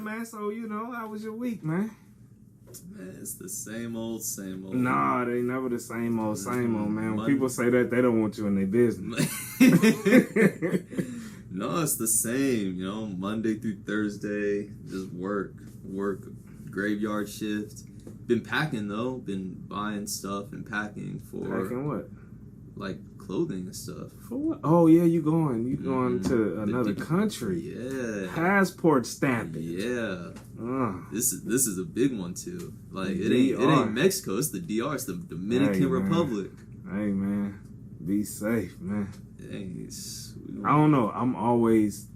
man. So, how was your week, man? Man, it's the same old. Nah, they never the same old, man. When people say that, they don't want you in their business. No, it's the same, Monday through Thursday, just work, graveyard shift. Been packing, though. Been buying stuff and packing for... Packing what? Like, clothing and stuff. For what? Oh, yeah, you going to another country. Yeah. Passport stamping. Yeah. This is a big one, too. Like, it DR. ain't Mexico, it's the DR, it's the Dominican Republic. Hey, man. Be safe, man. Dang, I don't know. I'm always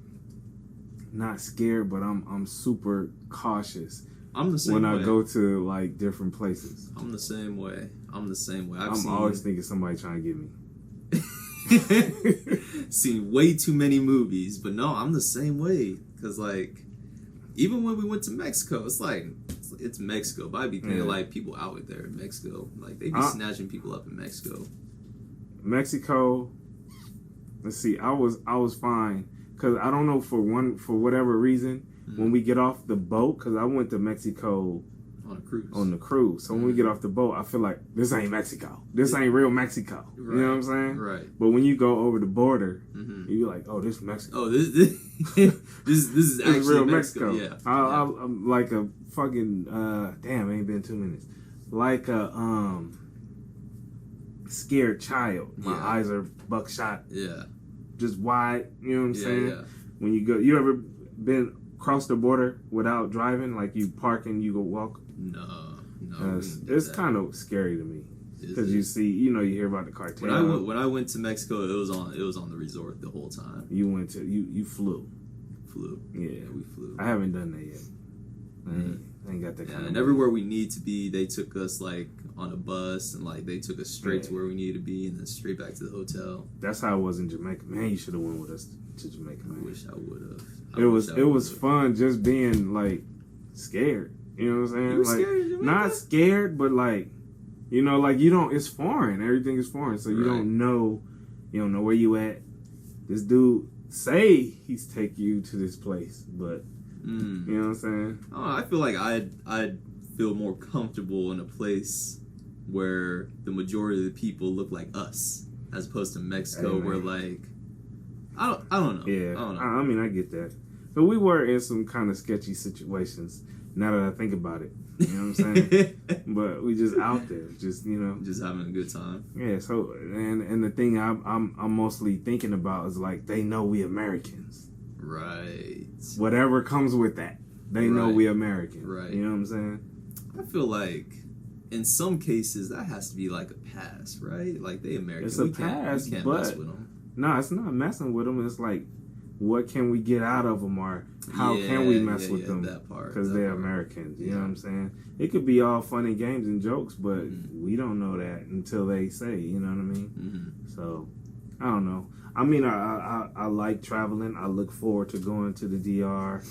not scared, but I'm super cautious. I'm the same when way. I go to like different places. I'm the same way. I'm always thinking somebody trying to get me. Seen way too many movies, but no, I'm the same way. Cause like, even when we went to Mexico, it's like it's Mexico, but I be thinking like people out there in Mexico, like they be snatching people up in Mexico. Mexico. Let's see. I was fine because I don't know for whatever reason when we get off the boat, because I went to Mexico on the cruise. So when we get off the boat, I feel like this ain't Mexico. This ain't real Mexico. Right. You know what I'm saying? Right. But when you go over the border, you're like, oh, this is Mexico. Oh, this is actually real Mexico. Yeah. I'm like a fucking damn. Ain't been 2 minutes. Like a scared child. My eyes are buckshot. Yeah. Just wide. You know what I'm saying? Yeah. When you ever been cross the border without driving, like you park and you go walk? No. It's kind of scary to me because you see, you hear about the cartel. When I went to Mexico, it was on the resort the whole time. You went to you flew. Yeah, we flew. I haven't done that yet. I ain't got that kind of. And everywhere we need to be, they took us like on a bus, and like they took us straight to where we needed to be, and then straight back to the hotel. That's how it was in Jamaica. Man, you should have went with us to Jamaica. Man. I wish I would have. It was fun just being like scared. You know what I'm saying? You were like scared in Jamaica? Not scared, but like like you don't. It's foreign. Everything is foreign, so you don't know. You don't know where you at. This dude say he's take you to this place, but you know what I'm saying? I feel like I'd feel more comfortable in a place where the majority of the people look like us, as opposed to Mexico, where like I don't know. Yeah, I don't know. I mean, I get that, but we were in some kind of sketchy situations. Now that I think about it, you know what I'm saying? But we just out there, just just having a good time. Yeah. So and the thing I'm mostly thinking about is like they know we Americans, right? Whatever comes with that, they know we American, right? You know what I'm saying? I feel like in some cases that has to be like a pass, right? Like they American. It's a pass, we can't but mess with them. No, it's not messing with them. It's like, what can we get out of them, or how can we mess with them? Because they're Americans. You know what I'm saying? It could be all fun and games and jokes, but we don't know that until they say. You know what I mean? So I don't know. I mean, I like traveling. I look forward to going to the DR.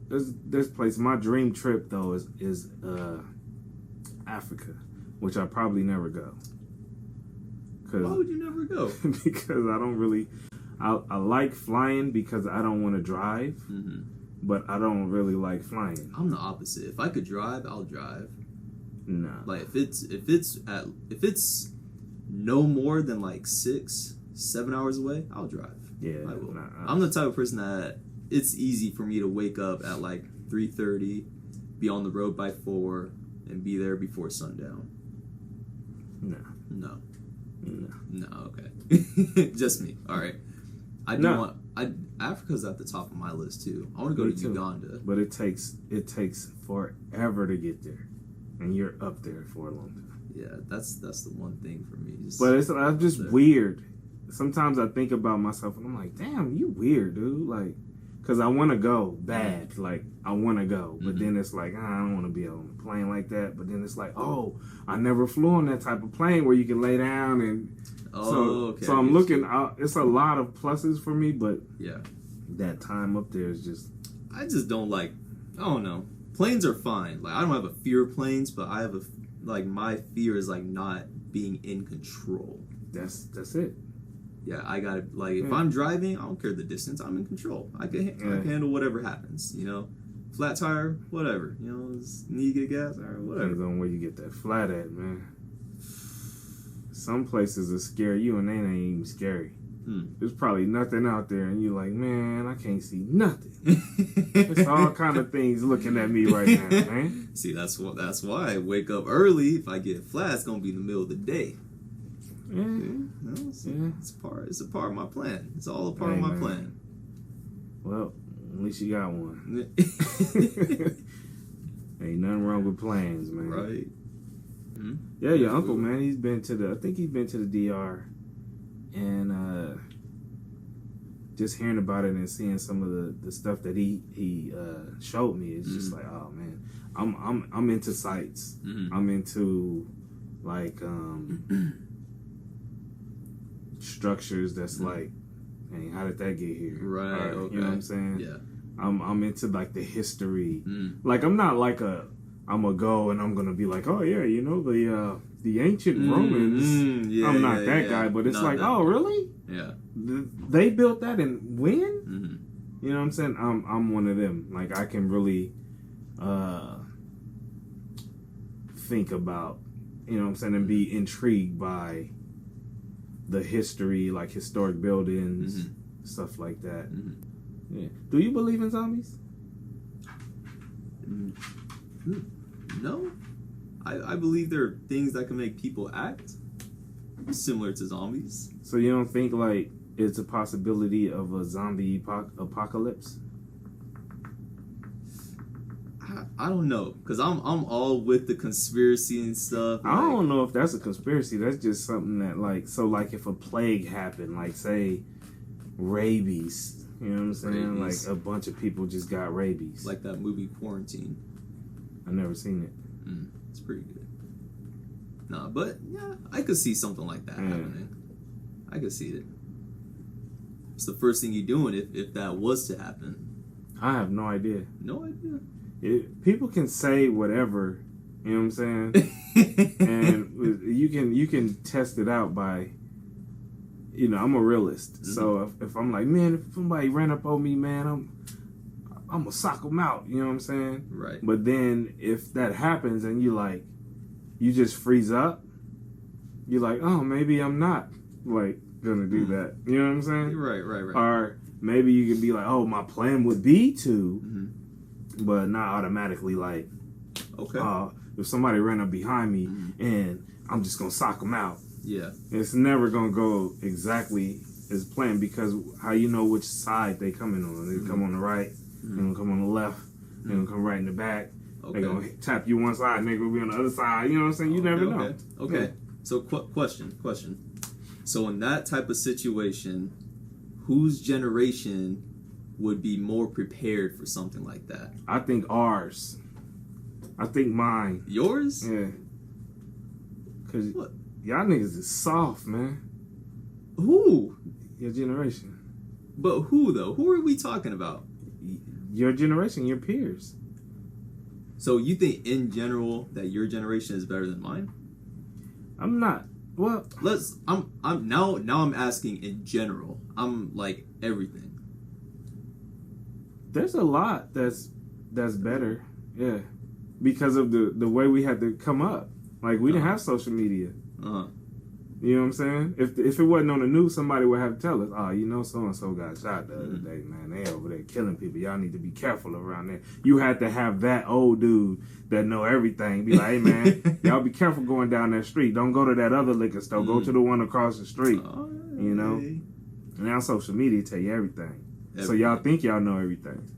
There's place. My dream trip though is Africa, which I probably never go. Why would you never go? Because I don't really. I like flying because I don't want to drive, but I don't really like flying. I'm the opposite. If I could drive, I'll drive. No. Like if it's no more than like 6-7 hours away, I'll drive. Yeah, I will. I'm the type of person that it's easy for me to wake up at like 3:30, be on the road by 4, and be there before sundown. No. Okay. Just me. All right. Africa's at the top of my list too. I want to go to Uganda, but it takes forever to get there, and you're up there for a long time. Yeah, that's the one thing for me. I'm just weird. Sometimes I think about myself and I'm like, damn, you weird, dude. Like, because I want to go bad. Like, I want to go. But then it's like, I don't want to be on a plane like that. But then it's like, oh, I never flew on that type of plane where you can lay down. And okay. So I'm looking out. It's a lot of pluses for me. But yeah, that time up there is just... I just don't like... I don't know. Planes are fine. Like, I don't have a fear of planes, but I have my fear is like not being in control. That's it. Yeah, I got like if I'm driving, I don't care the distance. I'm in control. I can handle whatever happens. You know, flat tire, whatever. You know, need to get gas or whatever. Depends on where you get that flat at, man. Some places will scare you, and they ain't even scary. There's probably nothing out there, and you're like, man, I can't see nothing. There's all kind of things looking at me right now, man. See, that's why I wake up early. If I get flat, it's gonna be in the middle of the day. Yeah, it's a part of my plan. It's all a part of my plan. Well, at least you got one. Ain't nothing wrong with plans, man. Right. Yeah, your uncle, man, I think he's been to the DR, and just hearing about it and seeing some of the stuff that he showed me, it's just like, oh man, I'm into sites. I'm into like structures that's like, hey, how did that get here? Right. Okay. You know what I'm saying? Yeah. I'm into like the history. Like I'm not like I'm gonna go and I'm gonna be like, oh yeah, you know the ancient Romans. I'm not that guy, but it's like, oh really? Yeah. They built that and when? You know what I'm saying? I'm one of them. Like I can really think about, you know what I'm saying, and be intrigued by the history, like historic buildings, stuff like that. Yeah. Do you believe in zombies? No. I believe there are things that can make people act similar to zombies. So you don't think like it's a possibility of a zombie apocalypse? I don't know, because I'm all with the conspiracy and stuff. I don't know if that's a conspiracy. That's just something that like, so like if a plague happened, like say rabies, you know what I'm saying? Rabies. Like a bunch of people just got rabies. Like that movie Quarantine. I've never seen it. It's pretty good. Nah, but yeah, I could see something like that happening. I could see it. It's the first thing you're doing if that was to happen. I have no idea. No idea. People can say whatever, you know what I'm saying, and you can test it out by, you know, I'm a realist, so if I'm like, man, if somebody ran up on me, man, I'm gonna sock them out, you know what I'm saying, right? But then if that happens and you just freeze up, you're like, oh, maybe I'm not like gonna do that, you know what I'm saying, right? Or maybe you can be like, oh, my plan would be to. But not automatically like, okay, if somebody ran up behind me and I'm just gonna sock them out. Yeah, it's never gonna go exactly as planned, because how you know which side they coming on? They come on the right, they gonna come on the left, they gonna come right in the back. Okay. They gonna tap you one side, and they gonna be on the other side. You know what I'm saying? You never know. Okay. Yeah. So question. So in that type of situation, whose generation would be more prepared for something like that? I think ours. I think mine. Yours? Yeah. Cause y'all niggas is soft, man. Who? Your generation. But who though? Who are we talking about? Your generation, your peers. So you think in general that your generation is better than mine? I'm not. Well, I'm now asking in general. I'm like everything. There's a lot that's better, yeah, because of the way we had to come up. Like we didn't have social media. You know what I'm saying? If it wasn't on the news, somebody would have to tell us, oh, you know, so and so got shot the other day, man. They over there killing people. Y'all need to be careful around there. You had to have that old dude that know everything. Be like, hey man, y'all be careful going down that street. Don't go to that other liquor store. Go to the one across the street. You know. And now social media tell you everything. So y'all think y'all know everything.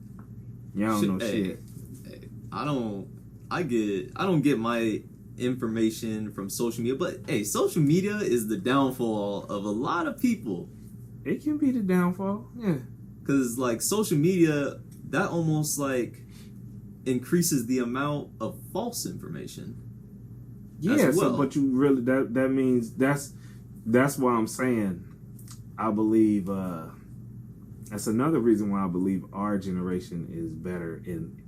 Y'all don't know shit. Hey, I don't get my information from social media, but hey, social media is the downfall of a lot of people. It can be the downfall, yeah. Cause like social media, that almost like increases the amount of false information. Yeah, so but you really that means that's why I'm saying I believe that's another reason why I believe our generation is better in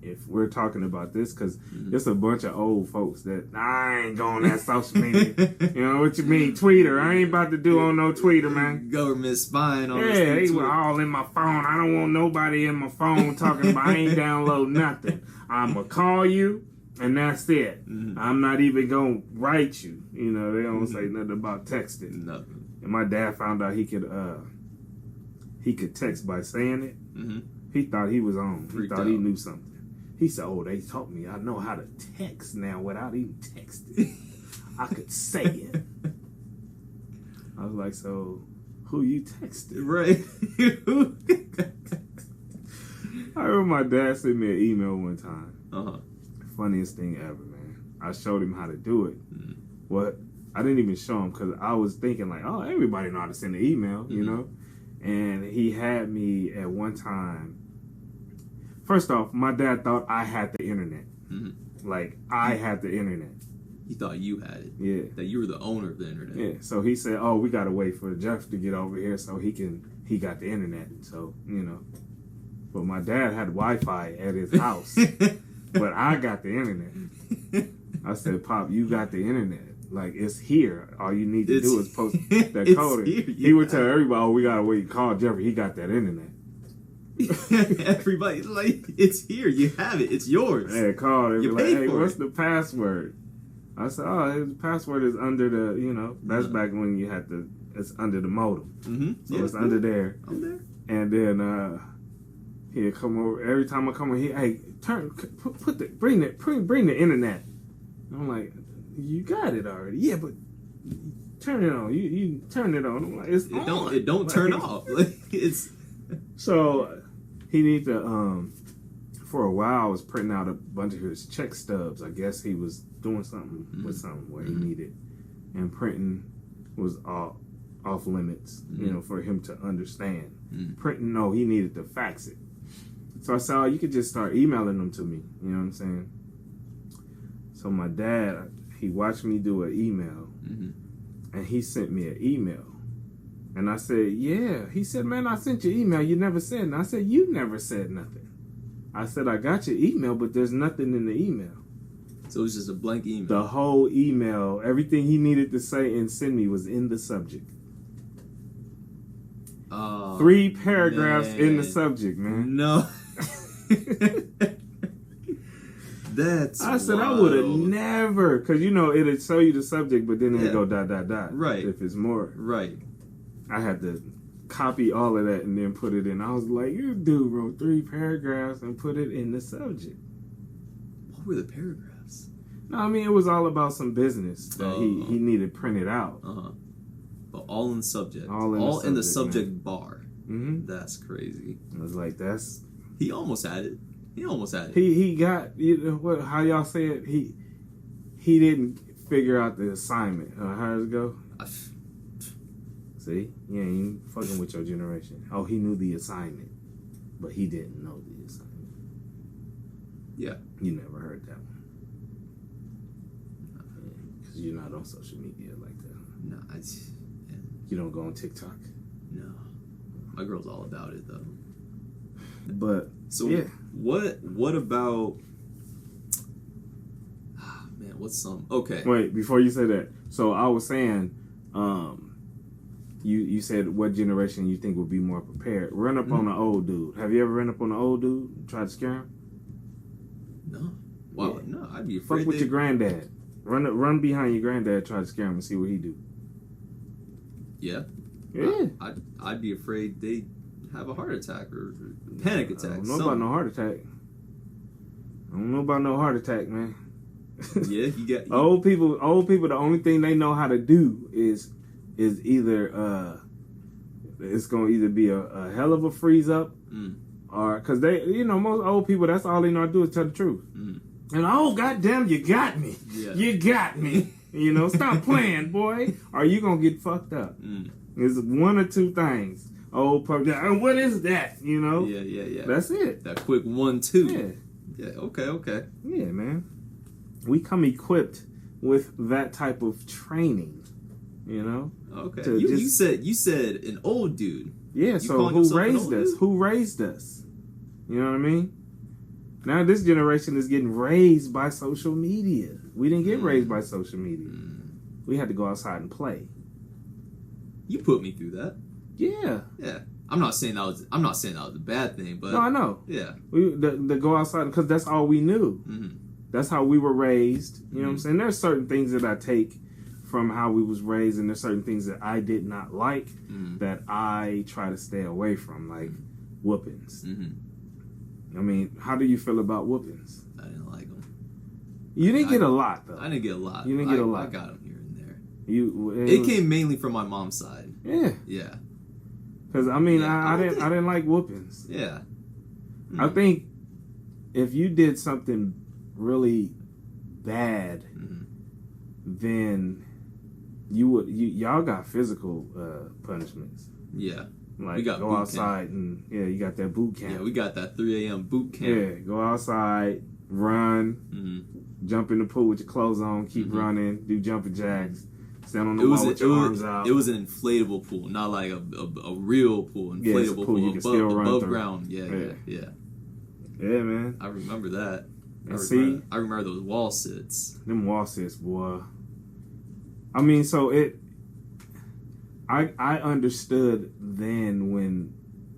if we're talking about this, because it's a bunch of old folks that I ain't going that social media. You know what you mean? Twitter. I ain't about to do on no Twitter, man. Government spying on us. Yeah, they were all in my phone. I don't want nobody in my phone talking about I ain't download nothing. I'm going to call you, and that's it. I'm not even going to write you. You know, they don't say nothing about texting. Nothing. And my dad found out he could text by saying it. He thought he was on. He thought he knew something. He said, "Oh, they taught me. I know how to text now without even texting. I could say it." I was like, "So, who you texted?" Right. I remember my dad sent me an email one time. Uh-huh. Funniest thing ever, man. I showed him how to do it. What? I didn't even show him because I was thinking like, oh, everybody know how to send an email, you know? And he had me at one time. First off, my dad thought I had the internet. Like, I had the internet. He thought you had it. Yeah. That you were the owner of the internet. Yeah. So he said, oh, we got to wait for Jeff to get over here so he got the internet. So, you know. But my dad had Wi-Fi at his house. But I got the internet. I said, Pop, you got the internet. Like, it's here. All you need to do is post that code. He would tell everybody, oh, we got to wait. Call Jeffrey. He got that internet. Everybody, like, it's here. You have it. It's yours. Yeah, call and be like, hey, what's it. the password? I said, oh, his password is under the, you know, that's back when you had to, it's under the modem. So it's under there. I'm there. And then he'd come over. Every time I come over, hey, bring the internet. I'm like, you got it already. Yeah, but turn it on. You turn it on. I'm like, it's on. It don't turn off. Like, it's so he need to for a while I was printing out a bunch of his check stubs. I guess he was doing something with something where he needed, and printing was off limits, you know, for him to understand. Printing, no, he needed to fax it. So I said, oh, you could just start emailing them to me. You know what I'm saying? So my dad, he watched me do an email, and he sent me an email. And I said, yeah. He said, man, I sent you an email. You never said nothing. I said, you never said nothing. I said, I got your email, but there's nothing in the email. So it was just a blank email. The whole email, everything he needed to say and send me was in the subject. 3 paragraphs in the subject, man. No. That's I said wild. I would have never, because you know it'd show you the subject, but then it'd go ... Right. If it's more. Right. I had to copy all of that and then put it in. I was like, you dude wrote 3 paragraphs and put it in the subject. What were the paragraphs? No, I mean it was all about some business that he needed printed out. But all in the subject. All in the subject bar. That's crazy. I was like, that's. He almost had it. He got, you know what? How y'all say it? He didn't figure out the assignment. How does it go? See, you ain't fucking with your generation. Oh, he knew the assignment, but he didn't know the assignment. Yeah, you never heard that one because you're not on social media like that. No, you don't go on TikTok. No, my girl's all about it though. But so yeah. What about? Man, what's some? Okay. Wait, before you say that, so I was saying, you said what generation you think would be more prepared. Run up on an old dude. Have you ever run up on an old dude and tried to scare him? No. Well, yeah. No, I'd be afraid. Fuck with your granddad. Run behind your granddad, try to scare him and see what he do. Yeah. Yeah. I'd be afraid they'd have a heart attack or panic attack. I don't know about no heart attack. I don't know about no heart attack, man. Yeah, you got old people. The only thing they know how to do is either it's gonna either be a hell of a freeze up, or because they, you know, most old people, that's all they know how to do is tell the truth. And oh goddamn, you got me. Yeah. You got me. You know, stop playing, boy, or you gonna get fucked up. It's one or two things. Old puppy. What is that? You know? Yeah. That's it. That quick 1-2. Yeah. Yeah. Okay. Yeah, man. We come equipped with that type of training. You know? Okay. You said an old dude. Yeah. So who raised us? Who raised us? You know what I mean? Now this generation is getting raised by social media. We didn't get raised by social media. We had to go outside and play. You put me through that. Yeah. Yeah. I'm not saying that was a bad thing, but no, I know. Yeah. The go outside because that's all we knew. Mm-hmm. That's how we were raised. You know what I'm saying? There's certain things that I take from how we was raised, and there's certain things that I did not like that I try to stay away from, like whoopings. I mean, how do you feel about whoopings? I didn't like them. You didn't get a lot, though. I didn't get a lot. You didn't get a lot. I got them here and there. It came mainly from my mom's side. Yeah. Yeah. Because I mean, I didn't like whoopings. Yeah. I think if you did something really bad, then y'all got physical punishments. Yeah. Like, we got go outside camp. And you got that boot camp. Yeah, we got that 3 a.m. boot camp. Yeah, go outside, run, jump in the pool with your clothes on, keep running, do jumping jacks, stand on the wall with your arms out. It was an inflatable pool, not like a real pool. Inflatable pool. You can still run above through. Ground. Yeah, man. I remember that. I remember those wall sits. Them wall sits, boy. I mean, so I understood then when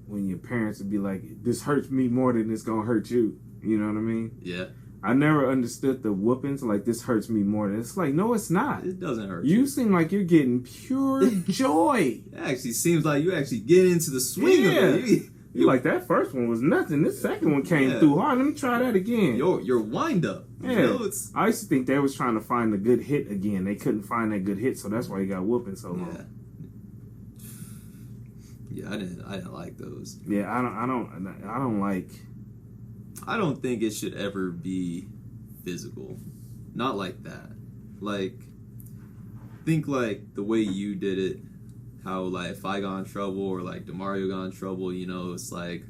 your parents would be like, this hurts me more than it's gonna hurt you. You know what I mean? Yeah. I never understood the whoopings like this hurts me more than it's like, no, it's not. It doesn't hurt you. You seem like you're getting pure joy. It actually seems like you actually get into the swing of it. You like that first one was nothing. This second one came through hard. Let me try that again. Your wind up. Yeah. You know, I used to think they was trying to find a good hit again. They couldn't find that good hit, so that's why you got whooping so long. Yeah, I didn't like those. Yeah, I don't like. I don't think it should ever be physical. Not like that. Like, think like the way you did it. How like if I got in trouble or like DeMario got in trouble, you know, it's like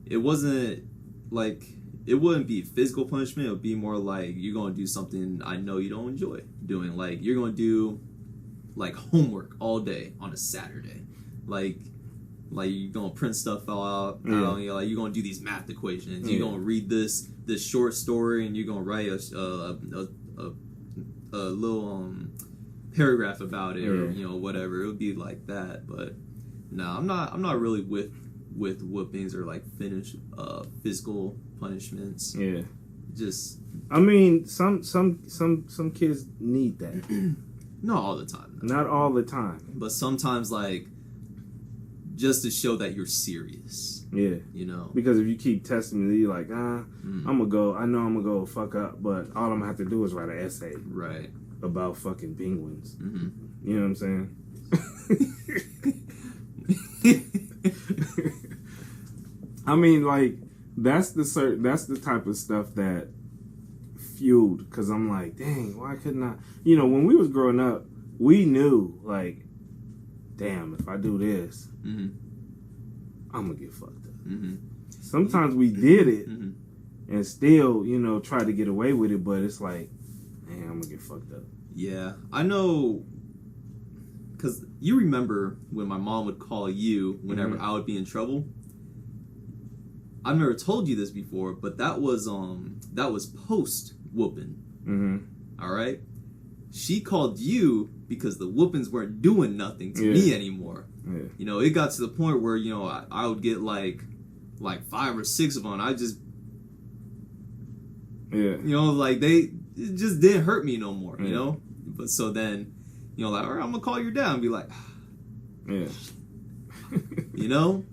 it wasn't like it wouldn't be physical punishment. It would be more like you're gonna do something I know you don't enjoy doing. Like you're gonna do like homework all day on a Saturday. Like you're gonna print stuff out. You know, like you're gonna do these math equations. You're gonna read this short story and you're gonna write a little paragraph about it or you know whatever. It would be like that. But no, I'm not really with whoopings or like physical punishments. Yeah. Just I mean some kids need that. Not all the time. Not all the time. But sometimes like just to show that you're serious. Yeah. You know? Because if you keep testing me, you're like, I know I'm gonna go fuck up, but all I'm gonna have to do is write an essay. Right. About fucking penguins. You know what I'm saying? I mean, like, that's the type of stuff that fueled, because I'm like, dang, why couldn't I? You know, when we was growing up, we knew, like, damn, if I do this, I'm gonna get fucked up. Sometimes we did it and still, you know, try to get away with it, but it's like, man, I'm gonna get fucked up. Yeah, I know, because you remember when my mom would call you whenever I would be in trouble. I've never told you this before, but that was post whooping. All right, she called you because the whoopings weren't doing nothing to me anymore. Yeah. You know, it got to the point where, you know, I would get like 5 or 6 of them. I just, you know, like it just didn't hurt me no more, you know? But so then, you know, like, all right, I'm going to call your dad and be like, you know?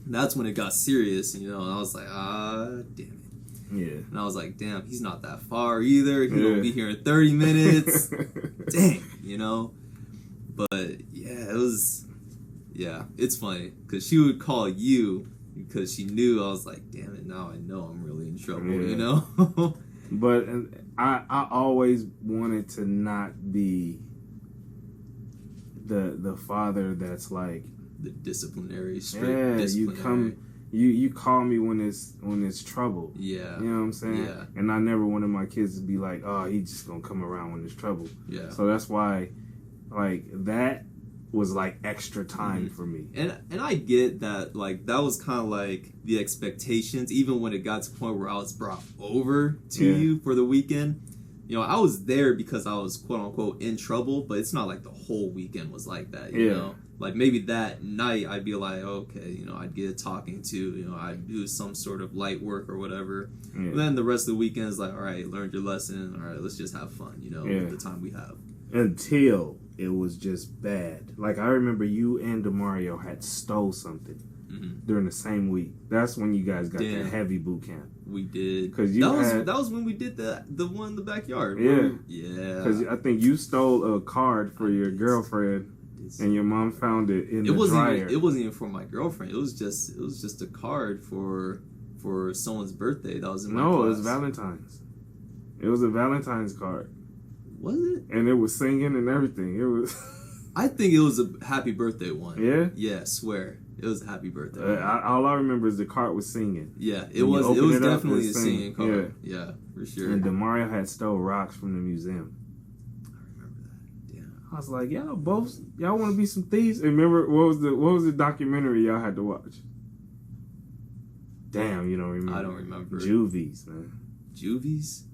That's when it got serious, you know, and I was like, damn it. Yeah. And I was like, damn, he's not that far either. He's going to be here in 30 minutes. Dang, you know? But, it's funny, because she would call you because she knew. I was like, damn it, now I know I'm really in trouble, you know? But I always wanted to not be the father that's like the disciplinary, strict disciplinary. You call me when it's trouble. Yeah. You know what I'm saying? Yeah. And I never wanted my kids to be like, oh, he's just gonna come around when there's trouble. Yeah. So that's why, like, that was like extra time for me. And I get that, like, that was kind of like the expectations, even when it got to the point where I was brought over to you for the weekend. You know, I was there because I was quote unquote in trouble, but it's not like the whole weekend was like that, you know? Like maybe that night I'd be like, okay, you know, I'd get talking to, you know, I'd do some sort of light work or whatever. But then the rest of the weekend is like, all right, learned your lesson. All right, let's just have fun, you know, with the time we have. Until it was just bad. Like I remember you and DeMario had stole something during the same week. That's when you guys got that heavy boot camp. We did. Because that was when we did the one in the backyard. Yeah. Yeah. Because I think you stole a card for your girlfriend. And your mom found it in the dryer. It wasn't even for my girlfriend. It was just a card for someone's birthday that was in my class. No, it was Valentine's. It was a Valentine's card. Was it? And it was singing and everything. It was. I think it was a happy birthday one. Yeah? Yeah, I swear. It was a happy birthday all I remember is the card was singing. Yeah, it was definitely a singing card. Yeah, for sure. And DeMario had stole rocks from the museum. I was like, y'all want to be some thieves? And remember, what was the documentary y'all had to watch? Damn, you don't remember. I don't remember. Juvies, man. Juvies?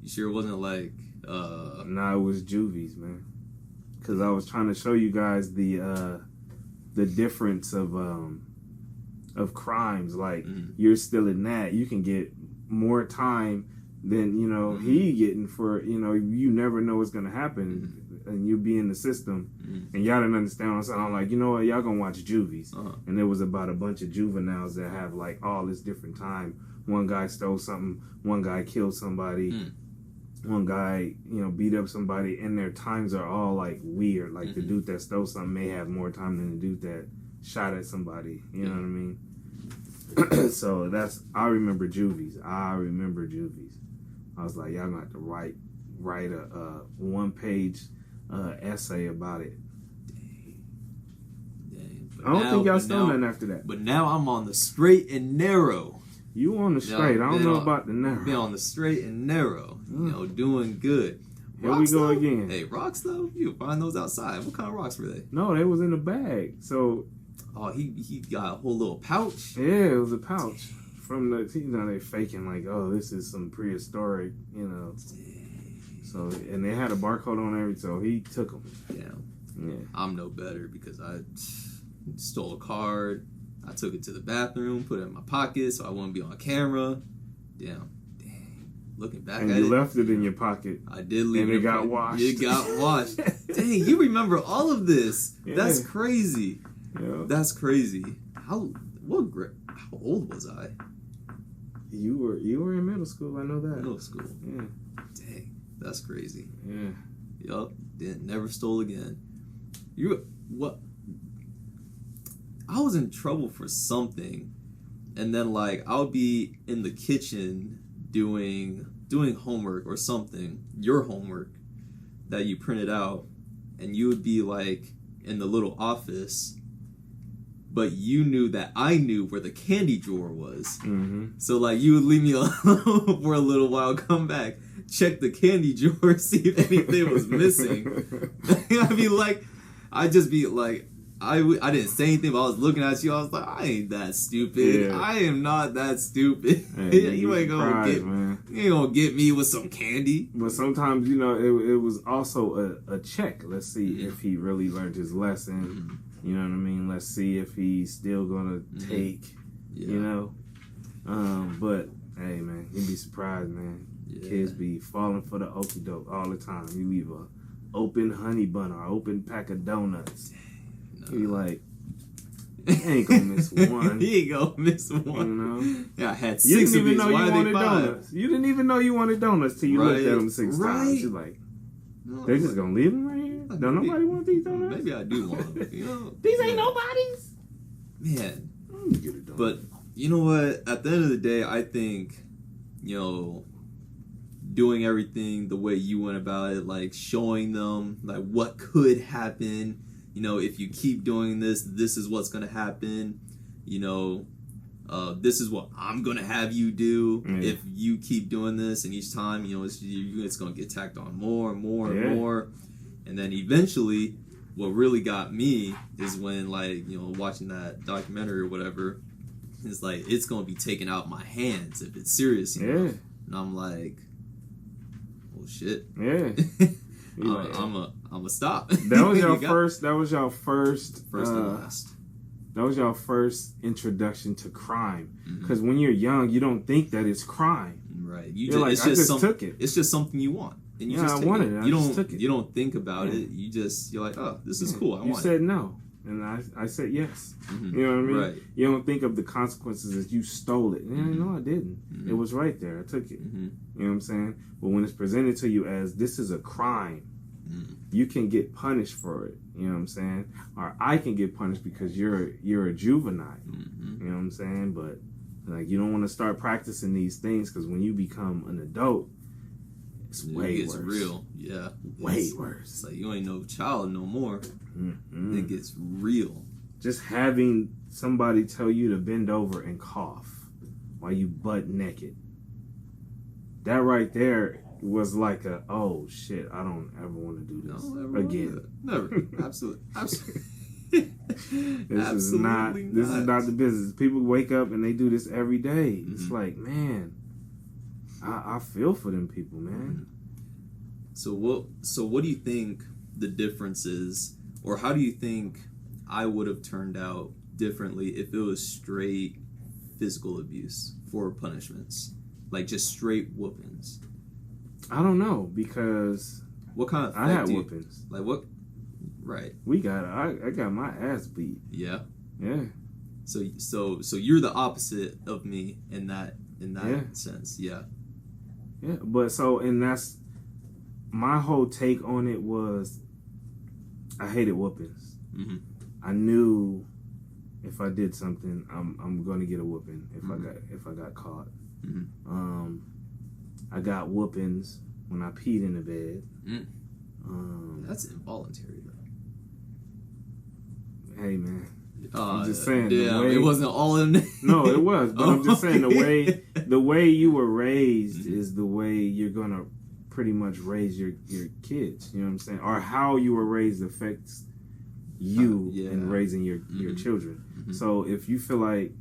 You sure it wasn't like, Nah, it was Juvies, man. Because I was trying to show you guys the difference of crimes. Like, you're still in that. You can get more time than, you know, he getting for, you know, you never know what's going to happen. And you be in the system, and y'all didn't understand what I'm saying. I'm like, you know what, y'all gonna watch Juvies. And it was about a bunch of juveniles that have like all this different time. One guy stole something, one guy killed somebody, one guy, you know, beat up somebody, and their times are all like weird. Like the dude that stole something may have more time than the dude that shot at somebody. You know what I mean? So I remember Juvies. I was like, y'all gonna have to write a 1-page essay about it. Dang. I don't think y'all stole nothing after that. But now I'm on the straight and narrow. You on the straight. I don't know about the narrow. Been on the straight and narrow. You know, doing good. Here we go again. Hey, rocks though? You find those outside. What kind of rocks were they? No, they was in a bag. So. Oh, he got a whole little pouch? Yeah, it was a pouch. From the, you know, they faking like, oh, this is some prehistoric, you know. So, and they had a barcode on everything, so he took them. Yeah. I'm no better because I stole a card. I took it to the bathroom, put it in my pocket so I wouldn't be on camera. Dang. Looking back at it. And you left it in your pocket. I did leave it. And it got washed. It got washed. Dang, you remember all of this. Yeah. That's crazy. Yeah. That's crazy. How old was I? You were in middle school, I know that. Middle school. Yeah. Dang. That's crazy. Yeah. Yup. Never stole again. I was in trouble for something, and then like I'll be in the kitchen doing homework or something, your homework that you printed out, and you would be like in the little office, but you knew that I knew where the candy drawer was. So like you would leave me alone for a little while, come back, check the candy drawer, see if anything was missing. I'd just be like, I didn't say anything, but I was looking at you. I was like, I ain't that stupid. Yeah. I am not that stupid. Hey, you ain't gonna get me with some candy. But sometimes, you know, it was also a check. Let's see if he really learned his lesson. You know what I mean? Let's see if he's still gonna take. You know. But hey, man, you'd be surprised, man. Yeah. Kids be falling for the okie doke all the time. You leave a open honey bun or open pack of donuts. You be like, he ain't gonna miss one. He ain't gonna miss one. You know? Yeah, I had 6 of these. Why are they 5? Donuts. You didn't even know you wanted donuts till you looked at them 6 times. You're like, they're just gonna leave them right here? Don't nobody want these donuts? Maybe I do want them. You know? These ain't nobody's. Man. But you know what? At the end of the day, I think, you know, doing everything the way you went about it, like showing them like what could happen. You know, if you keep doing this, this is what's going to happen. You know, this is what I'm going to have you do if you keep doing this. And each time, you know, it's going to get tacked on more and more and more. And then eventually, what really got me is when, like, you know, watching that documentary or whatever, it's like, it's going to be taken out my hands if it's serious enough. And I'm like, oh, shit. Yeah. I'm a stop. That was your first. That was your first. And last. That was your first introduction to crime. Because when you're young, you don't think that it's crime. Right. You're like, I just took it. It's just something you want. And you just I wanted it. I just took it. You don't think about it. You're like, oh, this is cool. I want it. You said no. And I said yes. You know what I mean? Right. You don't think of the consequences as you stole it. No, I didn't. It was right there. I took it. You know what I'm saying? But when it's presented to you as this is a crime, you can get punished for it. You know what I'm saying? Or I can get punished because you're a juvenile. You know what I'm saying? But like, you don't want to start practicing these things because when you become an adult, it's way worse. It's real. Yeah. Way worse. It's like you ain't no child no more. It gets real. Just having somebody tell you to bend over and cough while you butt naked. That right there was like oh shit, I don't ever want to do this again. Never. Absolutely. This is not the business. People wake up and they do this every day. It's like, man, I feel for them people, man. So what do you think the difference is, or how do you think I would have turned out differently if it was straight physical abuse for punishments, like just straight whoopings? I don't know, because what kind of I had whoopings. Like what? Right. I got my ass beat. Yeah. Yeah. So you're the opposite of me in that sense. Yeah. Yeah, and that's my whole take on it was I hated whoopings. I knew if I did something, I'm going to get a whooping if I got caught. I got whoopings when I peed in the bed. That's involuntary, though. Hey, man. I'm just saying. Yeah, it wasn't all in. No, it was. But I'm just saying the way you were raised is the way you're gonna pretty much raise your kids. You know what I'm saying? Or how you were raised affects you in raising your children. So if you feel like,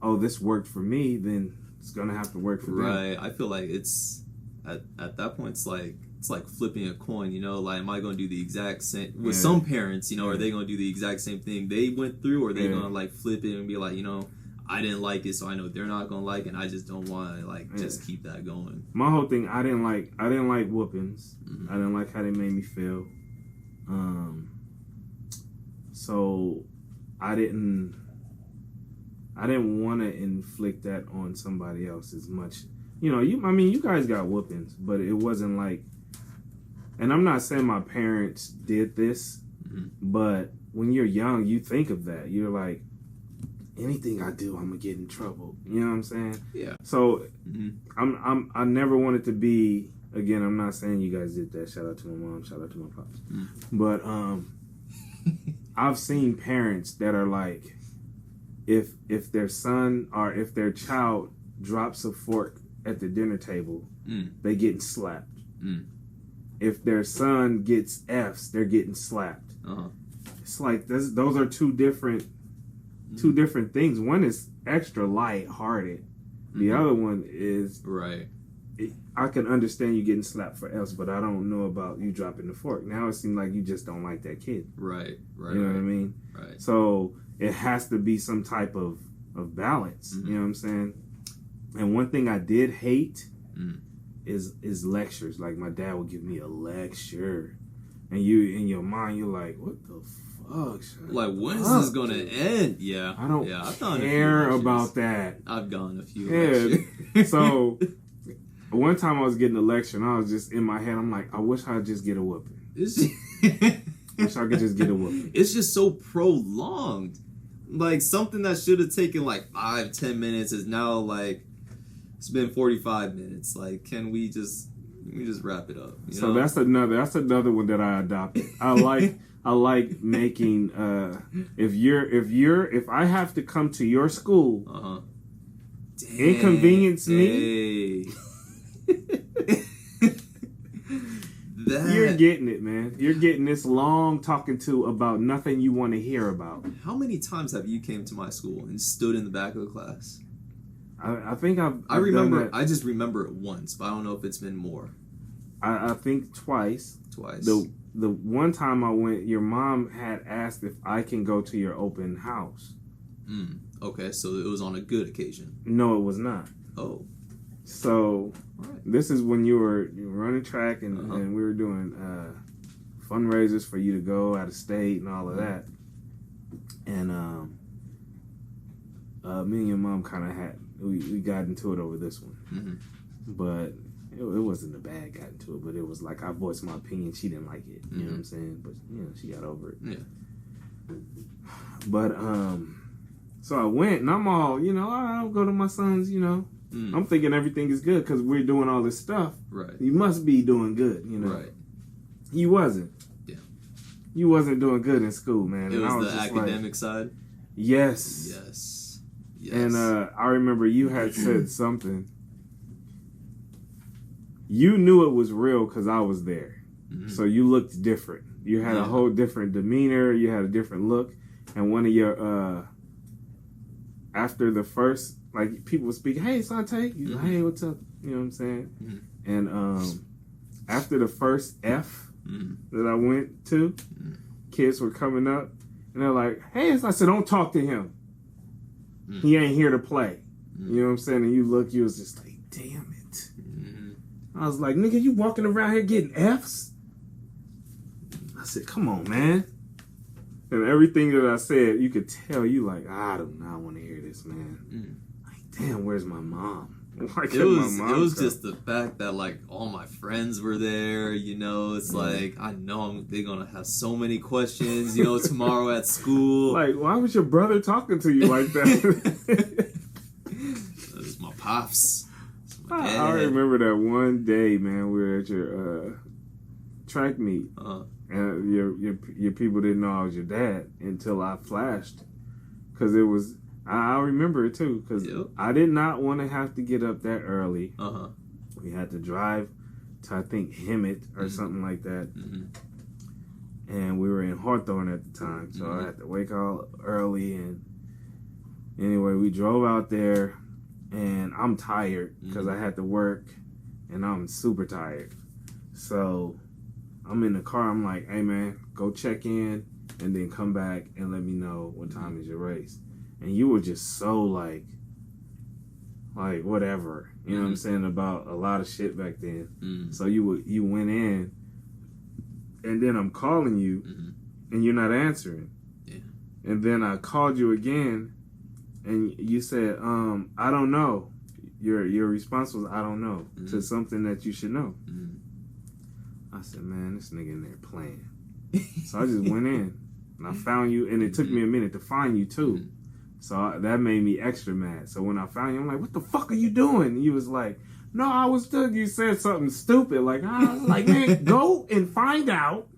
oh, this worked for me, then it's gonna have to work for them. Right. I feel like it's at that point it's like flipping a coin, you know, like, am I going to do the exact same with some parents, you know, are they going to do the exact same thing they went through, or are they going to like flip it and be like, you know, I didn't like it, so I know they're not going to like it, and I just don't want to like just keep that going. My whole thing, I didn't like whoopings. I didn't like how they made me feel. So I didn't want to inflict that on somebody else as much. You know, you guys got whoopings, but it wasn't like, and I'm not saying my parents did this, but when you're young, you think of that. You're like, anything I do, I'm gonna get in trouble. You know what I'm saying? Yeah. So I never wanted to be. Again, I'm not saying you guys did that. Shout out to my mom. Shout out to my pops. But I've seen parents that are like, if their son or if their child drops a fork at the dinner table, they getting slapped. If their son gets F's, they're getting slapped. It's like those are two different things. One is extra light-hearted. The other one is right. I can understand you getting slapped for F's, but I don't know about you dropping the fork. Now it seems like you just don't like that kid. Right. You know what I mean? Right. So it has to be some type of balance. You know what I'm saying? And one thing I did hate is lectures. Like, my dad would give me a lecture, and you in your mind you're like, what the fuck? Like, when is this gonna end? Yeah, I don't I've care about that. I've gone a few lectures. So one time I was getting a lecture, and I was just in my head, I'm like, I wish I'd just get a whooping. Wish I could just get a whooping. It's just so prolonged. Like, something that should have taken like 5-10 minutes is now like it's been 45 minutes. Like, can we just wrap it up? You know? That's another one that I adopted. I like making if I have to come to your school, inconvenience me. that. You're getting it, man. You're getting this long talking to about nothing you want to hear about. How many times have you came to my school and stood in the back of the class? I think I remember. I just remember it once, but I don't know if it's been more. I think twice. Twice. The one time I went, your mom had asked if I can go to your open house. Okay, so it was on a good occasion. No, it was not. Oh. So, this is when you were running track and we were doing fundraisers for you to go out of state and all of that. And me and your mom kind of we got into it over this one. But it wasn't a bad got into it, but it was like I voiced my opinion. She didn't like it. You know what I'm saying? But, she got over it. Yeah. But, so I went and I'm all, I'll go to my son's, I'm thinking everything is good because we're doing all this stuff. Right. You must be doing good, Right. You wasn't. Yeah. You wasn't doing good in school, man. It was the academic side? Yes. Yes. And I remember you had said something. You knew it was real because I was there. So you looked different. You had a whole different demeanor. You had a different look. And one of your, after the first, like, people would speak, hey, Sante. You like, hey, what's up? You know what I'm saying? And after the first F that I went to, kids were coming up. And they're like, hey, I said, don't talk to him. He ain't here to play. You know what I'm saying? And you was just like, damn it. I was like, nigga, you walking around here getting Fs? I said, come on, man. And everything that I said, you could tell you like, I do not want to hear this, man. Like, damn, where's my mom? Like, it was just the fact that like all my friends were there, it's like I know they're gonna have so many questions, tomorrow at school. Like, why was your brother talking to you like that? It's my pops. I remember that one day, man, we were at your track meet, and your people didn't know I was your dad until I flashed, because it was. I remember it too, because I did not want to have to get up that early. We had to drive to, I think, Hemet or something like that, and we were in Hawthorne at the time, so I had to wake up early. And anyway, we drove out there. And I'm tired because I had to work, and I'm super tired. So I'm in the car. I'm like, hey, man, go check in and then come back and let me know what time is your race. And you were just so like whatever, you know what I'm saying, about a lot of shit back then. So you went in, and then I'm calling you, and you're not answering. Yeah. And then I called you again. And you said, I don't know. Your response was, I don't know, to something that you should know. I said, man, this nigga in there playing. So I just went in, and I found you, and it took me a minute to find you, too. So that made me extra mad. So when I found you, I'm like, what the fuck are you doing? And you was like, no, I was still, you said something stupid. Like, I was like, man, go and find out.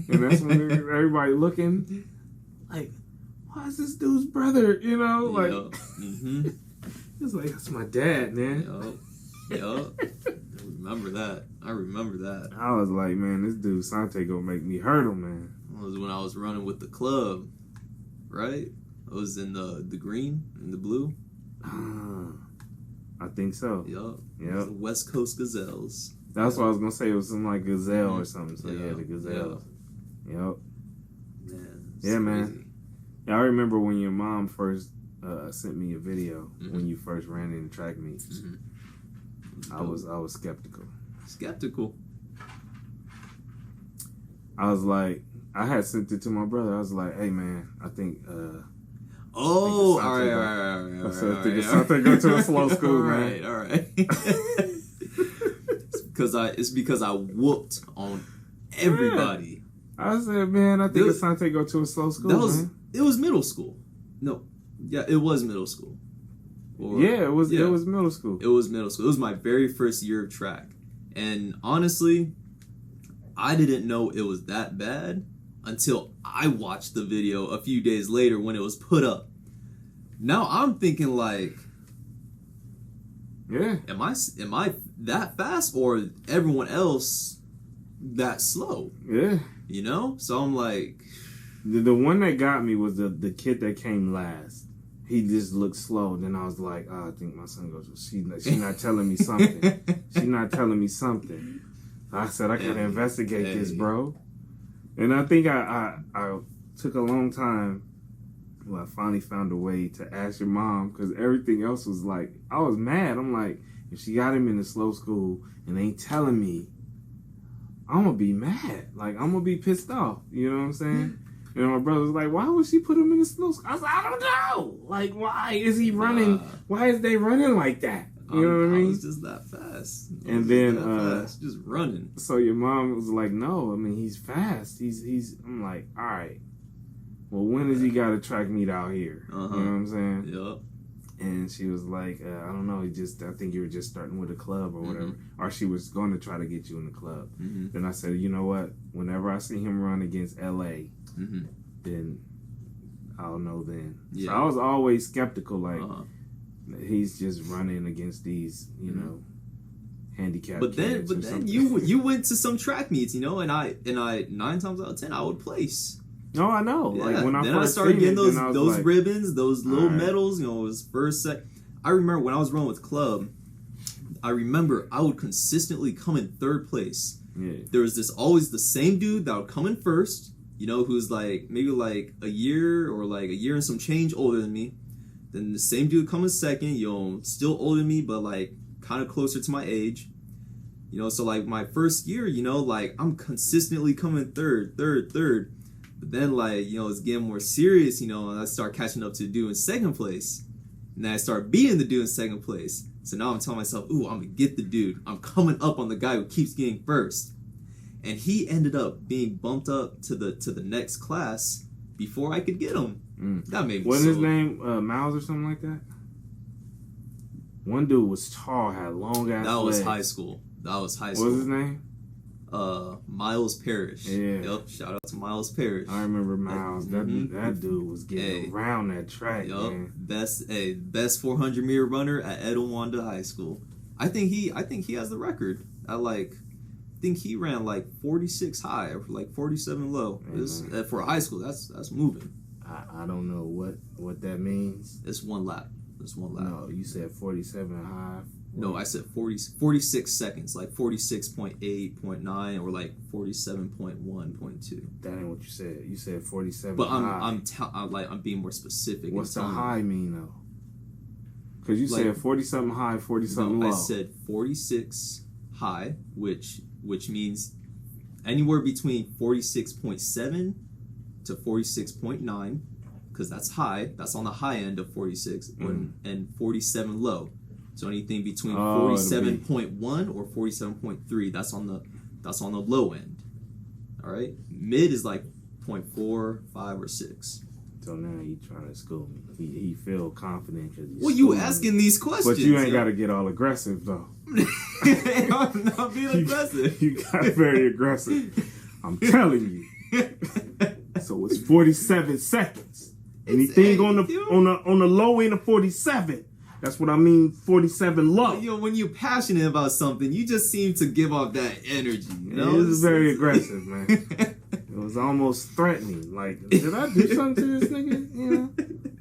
And that's when everybody looking, like, why is this dude's brother, like, it's like, that's my dad, man. Yup. I remember that. I was like, man, this dude Sante gonna make me hurt him, man. It was when I was running with the club, right? I was in the green and the blue. I think so. Yup. The West Coast Gazelles. That's what I was gonna say. It was something like Gazelle or something. So yeah, the Gazelles. Yup. Man. Yeah, man. Yeah, I remember when your mom first sent me a video when you first ran in the track meets. I was skeptical. I was like, I had sent it to my brother. I was like, hey man, I think. All right. I said, I think Sante go to a slow school, man. All right. It's because I whooped on everybody. Yeah. I said, man, I think Sante go to a slow school, man. It was middle school. No. Yeah, it was middle school. It was middle school. It was middle school. It was my very first year of track. And honestly, I didn't know it was that bad until I watched the video a few days later when it was put up. Now I'm thinking like, am I that fast, or everyone else that slow. Yeah. You know? So I'm like... The one that got me was the kid that came last. He just looked slow. Then I was like, oh, I think my son goes, she's not telling me something. She's not telling me something. I said, I gotta investigate this, bro. And I think I took a long time. Well, I finally found a way to ask your mom, because everything else was like, I was mad. I'm like, if she got him in the slow school and ain't telling me, I'm gonna be mad. Like, I'm gonna be pissed off. You know what I'm saying? And my brother was like, why would she put him in the slow school? I was like, I don't know. Like, why is he running? Why is they running like that? You know what I mean? I was just that fast. And then just running. So your mom was like, no, I mean, he's fast. He's I'm like, all right. Well, when has he got a track meet out here? You know what I'm saying? Yep. And she was like, I don't know. I think you were just starting with a club or whatever. Or she was going to try to get you in the club. Then I said, you know what? Whenever I see him run against L.A., then I'll know then. Yeah. So I was always skeptical, like, he's just running against these, you know, handicapped kids. But then you went to some track meets, you know, and I 9 times out of 10 I would place. Oh, I know. Yeah. Like when I started getting those like, ribbons, those little medals, you know, it was first, second. I remember when I was running with club, I remember I would consistently come in 3rd place. Yeah. There was always the same dude that would come in first, you know, who's like maybe like a year and some change older than me. Then the same dude come in second, you know, still older than me, but like kind of closer to my age. You know, so like my first year, you know, like I'm consistently coming third. But then, like, you know, it's getting more serious, you know, and I start catching up to the dude in 2nd place. And then I start beating the dude in 2nd place. So now I'm telling myself, ooh, I'm going to get the dude. I'm coming up on the guy who keeps getting first. And he ended up being bumped up to the next class before I could get him. That made me Wasn't his name Miles or something like that? One dude was tall, had long ass legs. That was high school. What was his name? Miles Parrish. Yeah. Yep. Shout out to Miles Parrish. I remember Miles. That dude was getting around that track. Yep. Man. Best 400 meter runner at Etiwanda High School. I think he has the record. I think he ran like 46 high or like 47 low. For high school, that's moving. I don't know what that means. It's one lap. No, you said 47 high. No, I said 46 seconds, like 46.8, 0.9, or like 47.1.2. That ain't what you said. You said 47 but high. I'm being more specific. What's the high mean, though? Because you said 40-something high, 40-something low. I said 46 high, which means anywhere between 46.7 to 46.9, because that's high. That's on the high end of 46, and 47 low. So anything between 47.1 or 47.3, that's on the low end. All right, mid is like 0.4, 5, or 6. So now you trying to school me. He feel confident because you asking these questions, but you ain't got to get all aggressive though. I'm not being aggressive. You got very aggressive. I'm telling you. So it's 47 seconds. Anything on the low end of 47. That's what I mean, 47 low. You know, when you're passionate about something, you just seem to give off that energy. You know? It was very aggressive, man. It was almost threatening. Like, did I do something to this nigga? You know?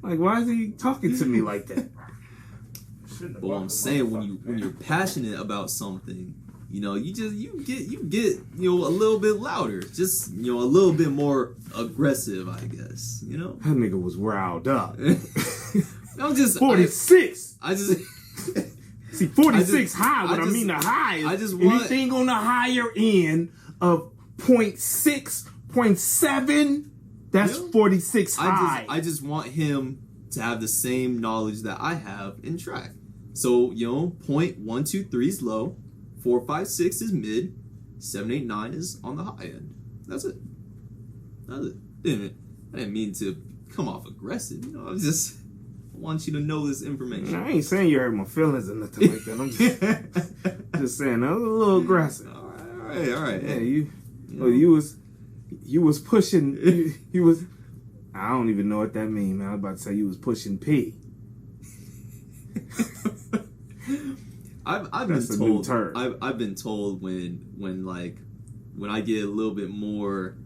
Like, why is he talking to me like that? Well, I'm saying when you're passionate about something, you know, you get you know, a little bit louder, just, you know, a little bit more aggressive, I guess. You know, that nigga was riled up. I'm just 46. I just see 46 high. What I mean the high is anything on the higher end of 0.6, 0.7. That's 46 high. I just want him to have the same knowledge that I have in track. So, you know, 0.123 is low, 4, 5, 6 is mid, 7, 8, 9 is on the high end. That's it. I didn't mean to come off aggressive. You know, I want you to know this information. I ain't saying you hurt my feelings or nothing like that. I'm just saying that was a little aggressive. All right. Yeah, you was pushing. You was. I don't even know what that means, man. I was about to say you was pushing P. I've been told when like when I get a little bit more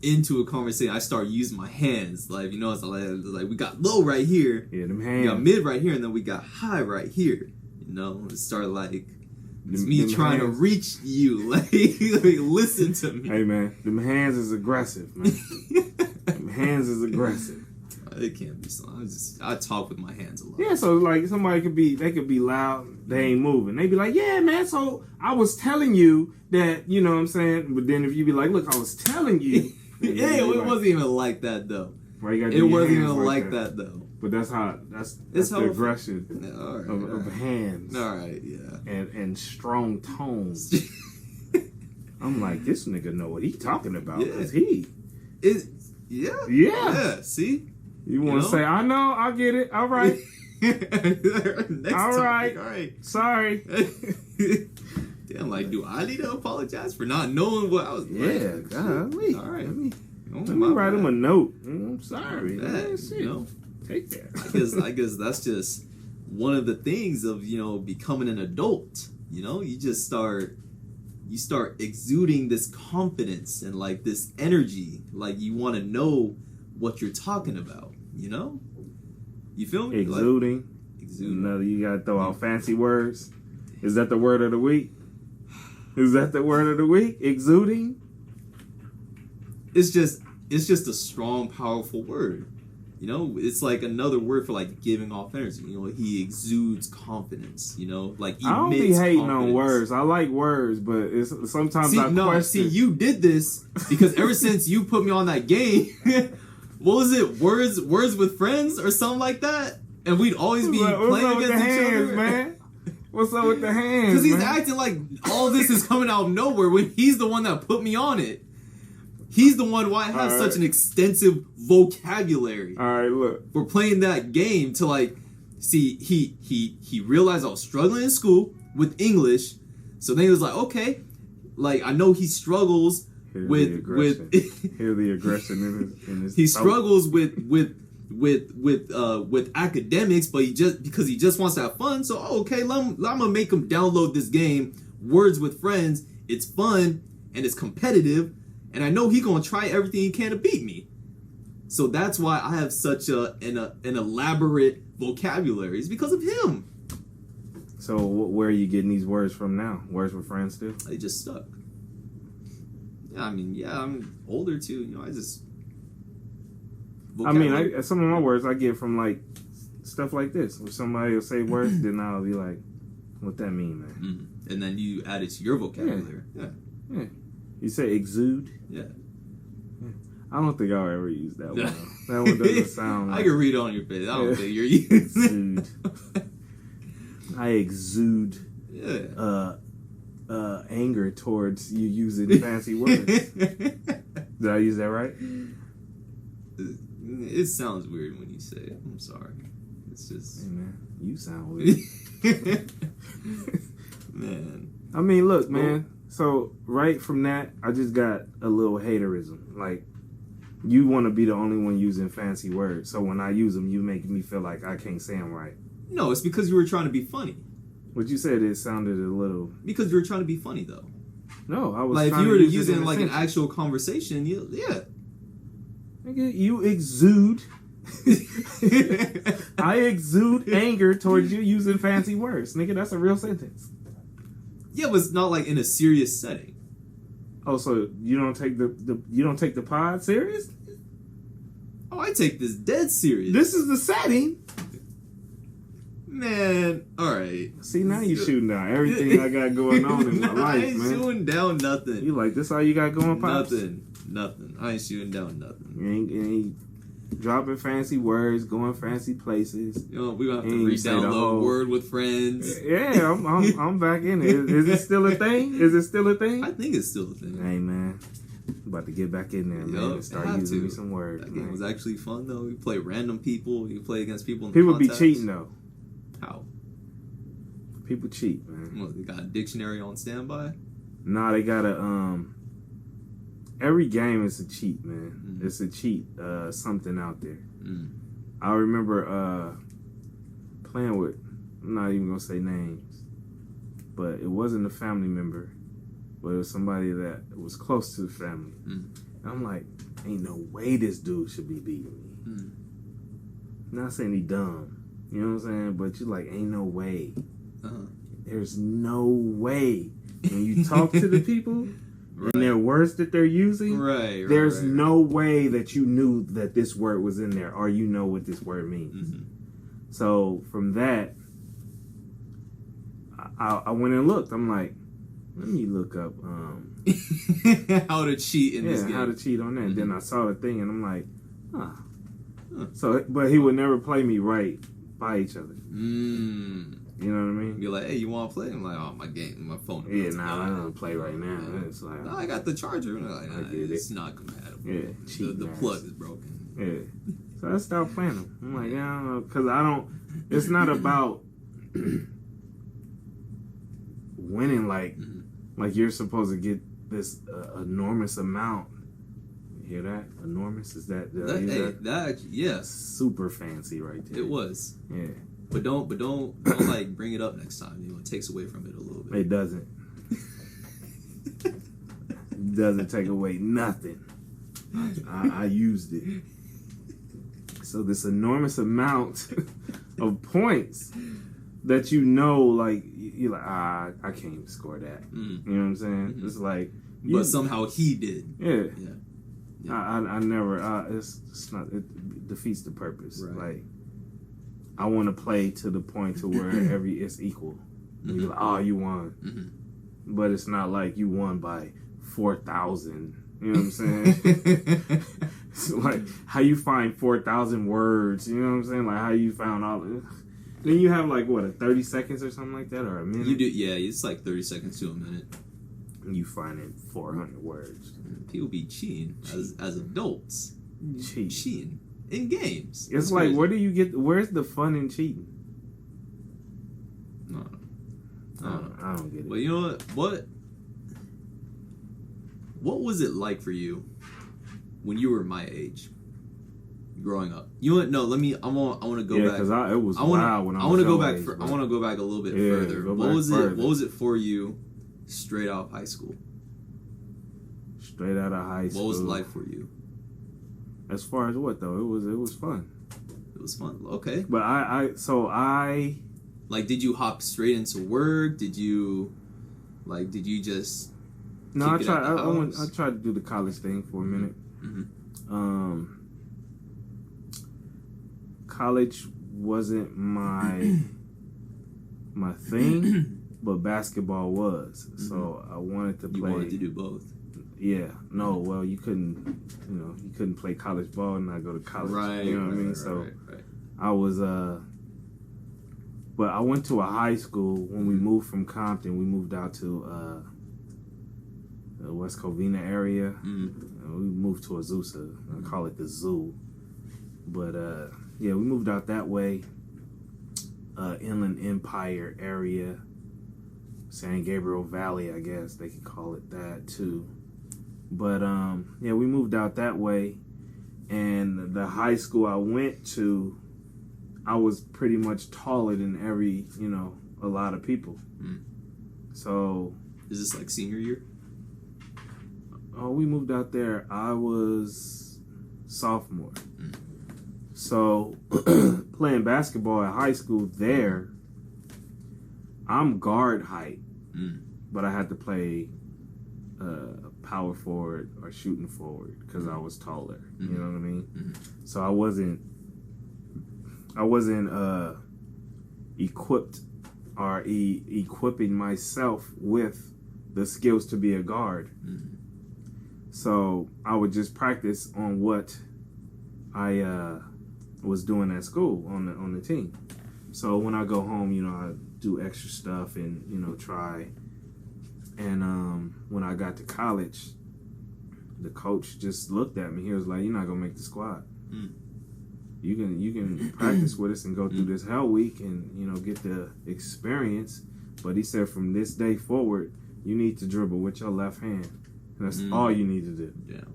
into a conversation, I start using my hands. Like, you know, it's like we got low right here. Yeah, them hands. We got mid right here, and then we got high right here. You know, it started like it's me trying to reach you. Like, listen to me. Hey man, them hands is aggressive, man. Them hands is aggressive. It can't be so. I talk with my hands a lot. Yeah, so like somebody could be loud, they ain't moving. They be like, yeah, man, so I was telling you that, you know what I'm saying? But then if you be like, look, I was telling you. Yeah, it wasn't even like that though. Right, it wasn't even like that though. But that's the aggression of hands. All right, yeah. And strong tones. I'm like, this nigga know what he talking about. Yeah. Yeah. See? You want to say, I know, I get it. All right. All right. Sorry. Damn, like, do I need to apologize for not knowing what I was like? Yeah, golly. All right. Let me write him a note. I'm sorry. You know, take that. I guess that's just one of the things of, you know, becoming an adult. You know, you start exuding this confidence and like this energy. Like you want to know what you're talking about. You know, you feel me? Exuding. Another, you gotta throw out fancy words. Is that the word of the week? Exuding. It's just a strong, powerful word. You know, it's like another word for like giving off energy. You know, he exudes confidence. You know, like I don't be hating on words. I like words, but it's sometimes I question. See, you did this because ever since you put me on that game, what was it? Words with friends or something like that, and we'd always be playing against each other, man. What's up with the hands? Because he's acting like all this is coming out of nowhere when he's the one that put me on it. He's the one why I have such an extensive vocabulary. All right, look. We're playing that game to like see he realized I was struggling in school with English. So then he was like, okay, like I know he struggles with hear the aggression in his he struggles with academics, but he just wants to have fun. So okay, I'm gonna make him download this game, Words with Friends. It's fun and it's competitive. And I know he's going to try everything he can to beat me. So that's why I have such an elaborate vocabulary. It's because of him. So where are you getting these words from now? Words with friends too? They just stuck. Yeah, I mean, I'm older too. You know, some of my words I get from like stuff like this. When somebody will say words, then I'll be like, what that mean, man? Mm-hmm. And then you add it to your vocabulary. Yeah. You say exude? Yeah. I don't think I'll ever use that one. That one doesn't sound like... I can read it on your face. I don't think you're using it. I exude anger towards you using fancy words. Did I use that right? It sounds weird when you say it. I'm sorry. It's just... Hey, man. You sound weird. Man. I mean, look, man. So, right from that, I just got a little haterism. Like, you want to be the only one using fancy words. So, when I use them, you make me feel like I can't say them right. No, it's because you were trying to be funny. What you said, it sounded a little... Because you were trying to be funny, though. No, I was like, trying if you were to use using, like, an actual conversation, yeah. Nigga, you exude... I exude anger towards you using fancy words. Nigga, that's a real sentence. Yeah, but it's not like in a serious setting. Oh, so you don't take the pod serious? Oh, I take this dead serious. This is the setting. Man, alright. See, now you shooting down everything I got going on in my life, I ain't man. shooting down nothing. You like, this all you got going, Pops? Nothing. I ain't shooting down nothing. You ain't dropping fancy words, going fancy places. You know, we gonna have to re-download Word with Friends. Yeah, I'm back in it. Is it still a thing? I think it's still a thing. Hey, man. I'm about to get back in there, man, and start using me some words. That game was actually fun, though. You play random people. You play against people in the People contest. be cheating, though. How? People cheat, man. What, they got a dictionary on standby? Nah, they got a, every game is a cheat, man. Mm-hmm. It's a cheat, something out there. Mm. I remember playing with, I'm not even going to say names, but it wasn't a family member. but it was somebody that was close to the family. And I'm like, ain't no way this dude should be beating me. Not saying he dumb, you know what I'm saying? But you're like, ain't no way. There's no way. When you talk to the people and their words that they're using, there's no way that you knew that this word was in there or you know what this word means. So from that, I went and looked. I'm like, let me look up how to cheat in this game. How to cheat on that. And then I saw the thing and I'm like, So, but he would never play me right by each other. You know what I mean? Be like, hey, you want to play? I'm like, oh, my phone. I don't play right now. It's like, no, I got the charger. And I'm like, it's not compatible. The plug is broken. So I stopped playing them. I'm like, I don't know, because I don't. It's not about winning like you're supposed to get this enormous amount. You hear that? Enormous? Is that? That yes. Super fancy right there. It was. Yeah. But don't like bring it up next time. You know, it takes away from it a little bit. It doesn't. It doesn't take away nothing. I used it. So this enormous amount of points that you know, like you're like, I can't even score that. You know what I'm saying? It's like, but somehow he did. Yeah. I never. It's not. It defeats the purpose. Like, I want to play to the point to where it's equal. You're like, oh, you won, but it's not like you won by 4,000. You know what I'm saying? It's like how you find 4,000 words. You know what I'm saying? Like how you found all. Then you have like what, 30 seconds or something like that, or a minute. You do, yeah. It's like 30 seconds to a minute. And you find it 400 words. People be cheating as adults. Cheating in games. It's like, crazy. Where do you get? Where's the fun in cheating? No. I don't get it. But you know what? What was it like for you when you were my age, growing up? You know what? No, let me. I want to go back. Because it was wild when I was. I want to go back. I want to go back a little bit further. What was it for you, straight out of high school? Straight out of high school. What was life for you? As far as what though? It was fun. It was fun. Okay. But I like, did you hop straight into work? Did you just? No, I tried to do the college thing for a minute. College wasn't my thing, but basketball was. So I wanted to play. You wanted to do both. Yeah. No. Well, you couldn't play college ball and not go to college. Right. You know what I mean? So I was but I went to a high school when we moved from Compton. We moved out to the West Covina area. We moved to Azusa. I call it the Zoo. But we moved out that way. Inland Empire area, San Gabriel Valley, I guess they could call it that too. But we moved out that way, and the high school I went to, I was pretty much taller than a lot of people. So is this like senior year? Oh, we moved out there. I was sophomore. So playing basketball at high school there, I'm guard height, but I had to play power forward or shooting forward because I was taller. You know what I mean? So I wasn't equipped or equipping myself with the skills to be a guard. So I would just practice on what I was doing at school on the team. So when I go home, I do extra stuff and try. And when I got to college, the coach just looked at me. He was like, "You're not gonna make the squad. You can practice with us and go through this hell week and get the experience. But he said from this day forward, you need to dribble with your left hand. And that's all you need to do. Yeah.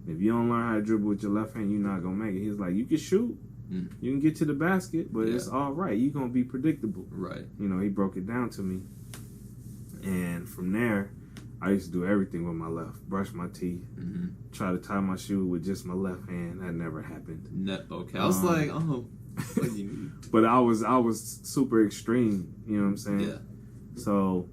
If you don't learn how to dribble with your left hand, you're not gonna make it." He's like, "You can shoot, you can get to the basket, but it's all right. You're gonna be predictable." Right. He broke it down to me, and from there, I used to do everything with my left. Brush my teeth. Mm-hmm. Try to tie my shoe with just my left hand. That never happened. Okay. I was like, oh. What do you mean? But I was super extreme. You know what I'm saying? Yeah. So,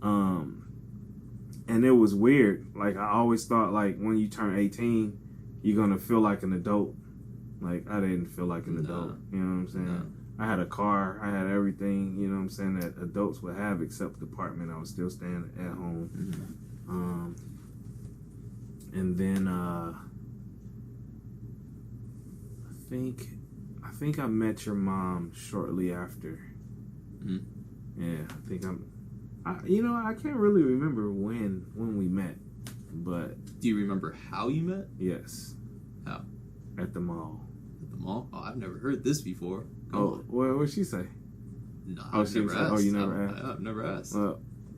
and it was weird. Like, I always thought, like, when you turn 18, you're going to feel like an adult. Like, I didn't feel like an adult. You know what I'm saying? No. I had a car. I had everything, you know what I'm saying, that adults would have except the apartment. I was still staying at home. Mm-hmm. And then I think I met your mom shortly after. Mm-hmm. Yeah, I think I can't really remember when we met, but... Do you remember how you met? Yes. How? At the mall. At the mall? Oh, I've never heard this before. What'd she say? No, I've never asked. Oh, you never asked? I've never asked.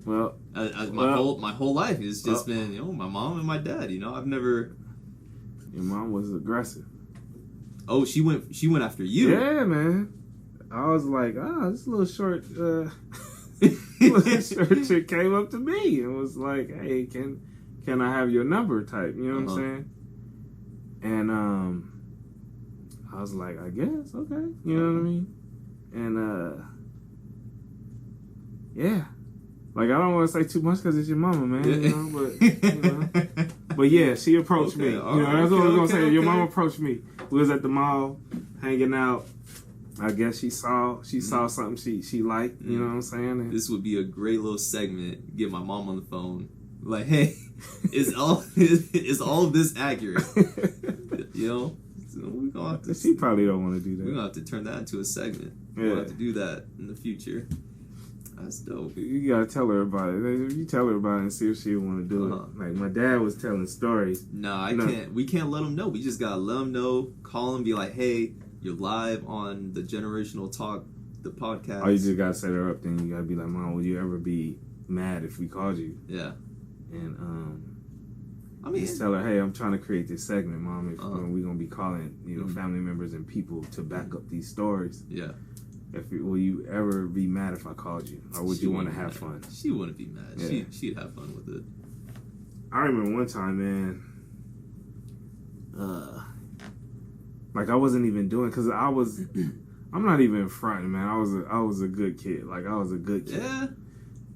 Well, my whole life has just been, you know, my mom and my dad. You know, I've never... Your mom was aggressive. Oh, she went after you? Yeah, man. I was like, this little short... little short chick came up to me and was like, hey, can I have your number type? You know what I'm saying? And I was like, I guess, okay. You know what I mean? And yeah. Like, I don't want to say too much because it's your mama, man. You know, but yeah, she approached me. You know, that's what I was gonna say. Your mama approached me. We was at the mall, hanging out. I guess she saw something she liked. You know what I'm saying? And this would be a great little segment. Get my mom on the phone. Like, hey, is all of this accurate? You know, so we gonna have to. She probably don't want to do that. We're gonna have to turn that into a segment. We're gonna have to do that in the future. That's dope. You gotta tell her about it. You tell her about it and see if she want to do it. Like, my dad was telling stories. No, I can't. We can't let them know. We just gotta let them know. Call them, be like, hey, you're live on the Generational Talk, the podcast. Oh, you just gotta set her up. Then you gotta be like, Mom, would you ever be mad if we called you? Yeah. And I mean, just tell her, hey, I'm trying to create this segment, Mom. If we're gonna be calling, you know, family members and people to back up these stories. Yeah. Will you ever be mad if I called you, or would you want to have fun? She wouldn't be mad. Yeah. She'd have fun with it. I remember one time, man. Like, I wasn't even doing, because I'm not even fronting, man. I was a good kid. Like, I was a good kid. Yeah.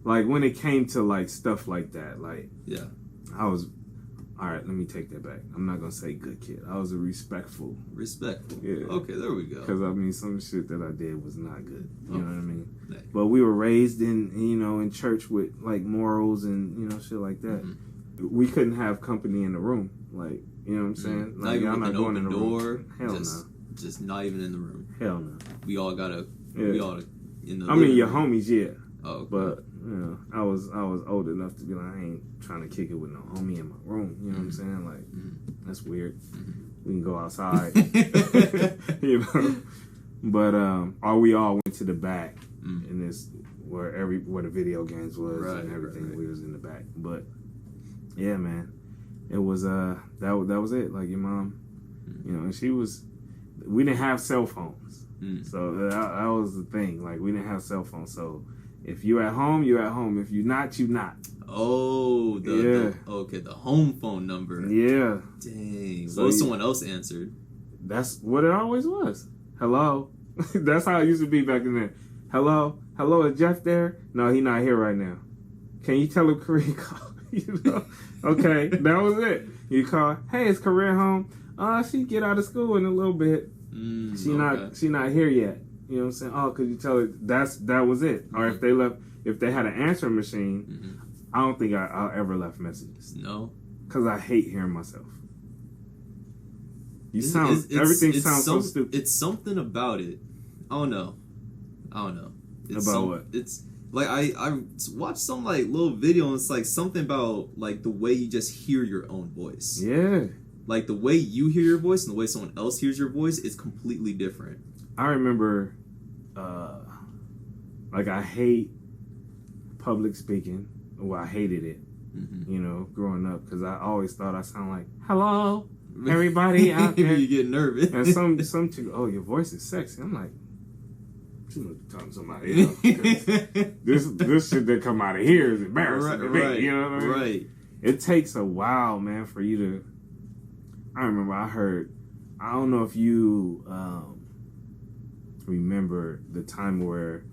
Like, when it came to, like, stuff like that, like, yeah, I was, all right, let me take that back. I'm not going to say good kid. I was a respectful. Yeah. Okay, there we go. Because, I mean, some shit that I did was not good. You know what I mean? Yeah. But we were raised in church with, like, morals and, you know, shit like that. Mm-hmm. We couldn't have company in the room. Like, you know what I'm saying? Like, not even with an open door. Hell no. Just not even in the room. Hell no. We all gotta in the I mean, your homies, yeah. Oh, okay. But, you know, I was old enough to be like, I ain't trying to kick it with no homie in my room. You know what I'm saying? Like, that's weird. We can go outside. You know? But or we all went to the back in this where the video games was and everything. Right. We was in the back. But yeah, man. It was that was it. Like, your mom, you know, and we didn't have cell phones. So that was the thing. Like, we didn't have cell phones. So if you're at home, you're at home. If you're not, you're not. Oh, the home phone number. Yeah. Dang. So someone else answered. That's what it always was. Hello. That's how it used to be back in there. Hello, is Jeff there? No, he's not here right now. Can you tell him Korea called? You know? Okay, that was it. You call, hey, is Korea home? She get out of school in a little bit. She not here yet. You know what I'm saying? Oh, could you tell her that was it? Or if they had an answering machine, I don't think I'll ever left messages. No, because I hate hearing myself. Everything sounds so stupid. It's something about it. I don't know. What? It's like I watched some like little video and it's like something about like the way you just hear your own voice. Yeah. Like the way you hear your voice and the way someone else hears your voice is completely different. I remember, like, I hate public speaking. Well, I hated it, you know, growing up, because I always thought I sound like, hello, everybody out there. You get nervous. And some chick, oh, your voice is sexy. I'm like, She must be talking to somebody else. this shit that come out of here is embarrassing to me. Right, you know what I mean? Right. It takes a while, man, for you to. I remember I heard. I don't know if you remember the time where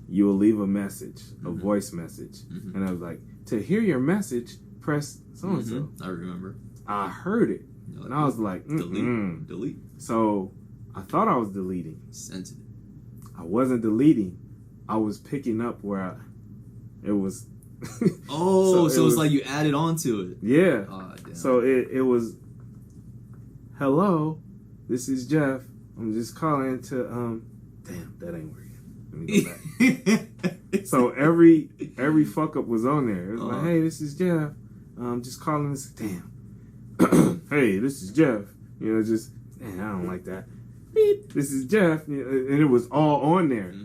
you will leave a message, a voice message, and I was like, to hear your message, press so and so. I remember. I heard it, and I was like, delete. So I thought I was deleting. Sent it. I wasn't deleting. I was picking up where it was. So it was like you added on to it. Yeah. Oh, so it was. Hello, this is Jeff. I'm just calling to Damn, that ain't working. Let me go back. So every fuck up was on there. It was like, hey, this is Jeff. Just calling this. Damn. Hey, this is Jeff. You know, just man, I don't like that. Beep. This is Jeff. And it was all on there.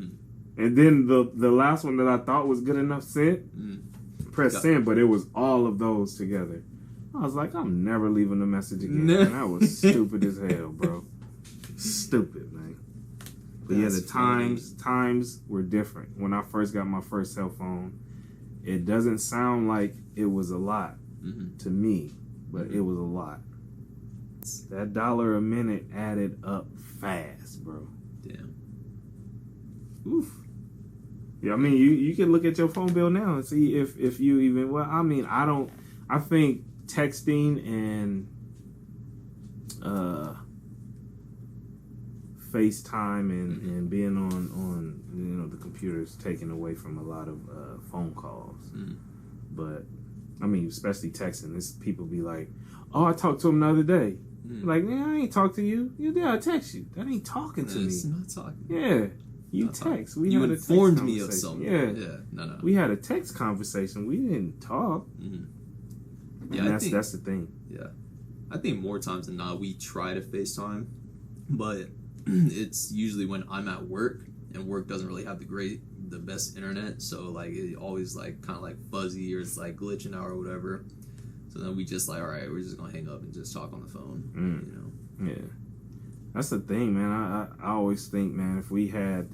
And then the last one that I thought was good enough sent. Press send, but it was all of those together. I was like, I'm never leaving a message again. No. And that was stupid as hell, bro. Stupid, man. But yeah, the times were different. When I first got my first cell phone, it doesn't sound like it was a lot to me, but it was a lot. That $1 a minute added up fast, bro. Damn. Oof. Yeah, I mean, you can look at your phone bill now and see if you even. Well, I mean, I think texting and FaceTime and being on the computer is taken away from a lot of phone calls. But I mean, especially texting, this people be like, "Oh, I talked to him the other day." Like, man, I ain't talk to you. Yeah, I text you. That ain't talking to me. It's not talking. Yeah. You text. We you had informed a text me of something. Yeah. No. We had a text conversation. We didn't talk. Yeah, and that's the thing. Yeah. I think more times than not, we try to FaceTime, but it's usually when I'm at work, and work doesn't really have the best internet, so like it always like kind of like fuzzy or it's like glitching out or whatever. So then we just like, all right, we're just gonna hang up and just talk on the phone. You know? Yeah. That's the thing, man. I always think, man, if we had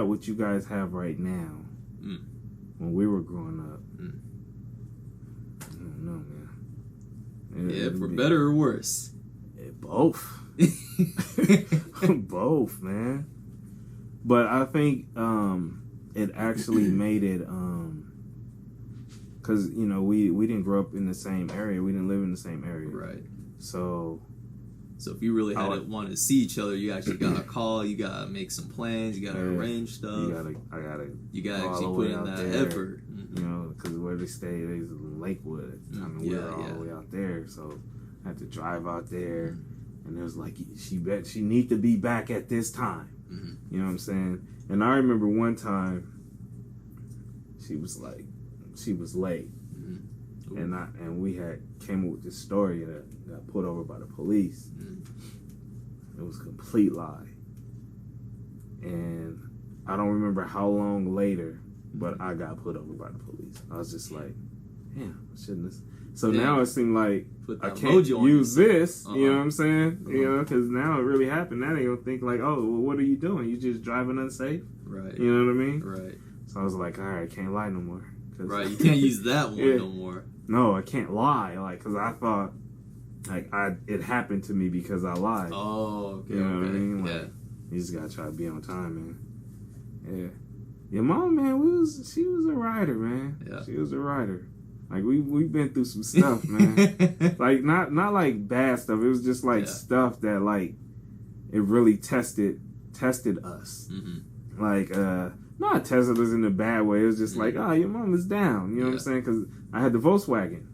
what you guys have right now, when we were growing up, I don't know, man. Yeah, for better or worse. Both. Both, man. But I think it actually made it, because, you know, we didn't grow up in the same area. We didn't live in the same area. Right. So if you really wanted to see each other, you actually gotta call. You gotta make some plans. You gotta arrange stuff. You gotta actually put in that effort. You know, because where they stay is in Lakewood. I mean, we were all the way out there, so I had to drive out there. And it was like, she need to be back at this time. You know what I'm saying? And I remember one time, she was late. And we came up with this story that got put over by the police. It was a complete lie. And I don't remember how long later, but I got put over by the police. I was just like, damn, I shouldn't have. So now it seemed like I can't use this, you know what I'm saying? You know, because now it really happened. Now they gonna think like, oh, well, what are you doing? You just driving unsafe? Right. You know what I mean? Right. So I was like, all right, I can't lie no more. Right, you can't use that one no more. No, I can't lie, like, because I thought, like, it happened to me because I lied. Oh, okay. You know what I mean? Like, you just gotta try to be on time, man. Yeah. Your mom, man, she was a writer, man. Yeah. She was a writer. Like, we've been through some stuff, man. Like, not like bad stuff. It was just, like, stuff that, like, it really tested us. Like, not tested us in a bad way. It was just like, oh, your mom is down. You know what I'm saying? Because I had the Volkswagen.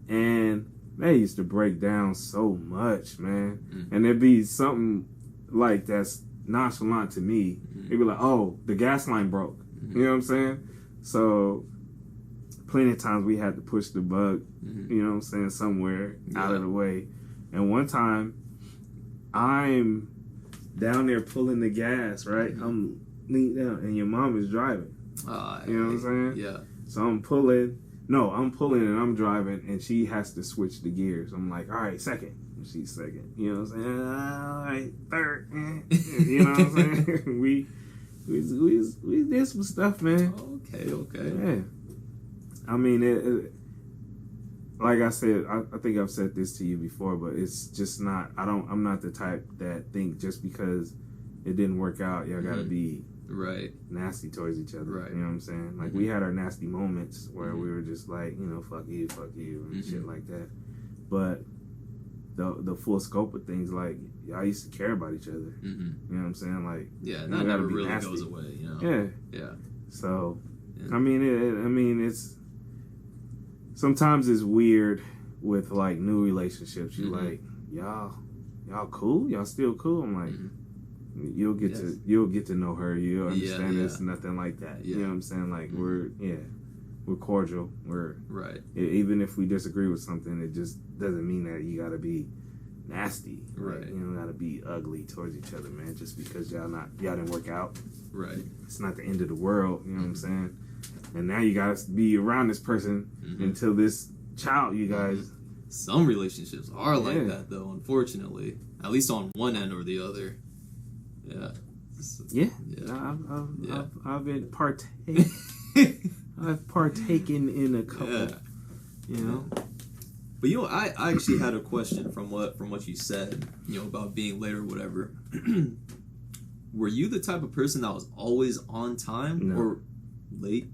And they used to break down so much, man. And there'd be something, like, that's nonchalant to me. They'd be like, oh, the gas line broke. You know what I'm saying? So plenty of times we had to push the bug, you know what I'm saying, somewhere out of the way. And one time, I'm down there pulling the gas, right? I'm leaning down, and your mom is driving. You know what I'm saying? Yeah. So I'm pulling and I'm driving, and she has to switch the gears. I'm like, all right, second. she's second. You know what I'm saying? All right, third. You know what I'm saying? we did some stuff, man. Okay. Yeah. I mean, like I said, I think I've said this to you before, but it's just not. I'm not the type that think just because it didn't work out, y'all gotta be right nasty towards each other. Right. You know what I'm saying? Like we had our nasty moments where we were just like, you know, fuck you, and shit like that. But the full scope of things, like y'all used to care about each other. You know what I'm saying? Like that never really nasty. Goes away. You know? Yeah. So, I mean, it's sometimes it's weird with like new relationships. You like y'all cool? Y'all still cool? I'm like. You'll get to know her. You'll understand it's nothing like that. You know what I'm saying? Like we're cordial. We're right. Even if we disagree with something, it just doesn't mean that you gotta be nasty. Right. Like, you don't gotta be ugly towards each other, man. Just because y'all didn't work out. Right. It's not the end of the world. You know what I'm saying? And now you gotta be around this person until this child. You guys. Some relationships are like that, though. Unfortunately, at least on one end or the other. Yeah. I've been I've partaken in a couple. You know. But you know, I actually had a question from what you said, you know, about being late or whatever. Were you the type of person that was always on time or late?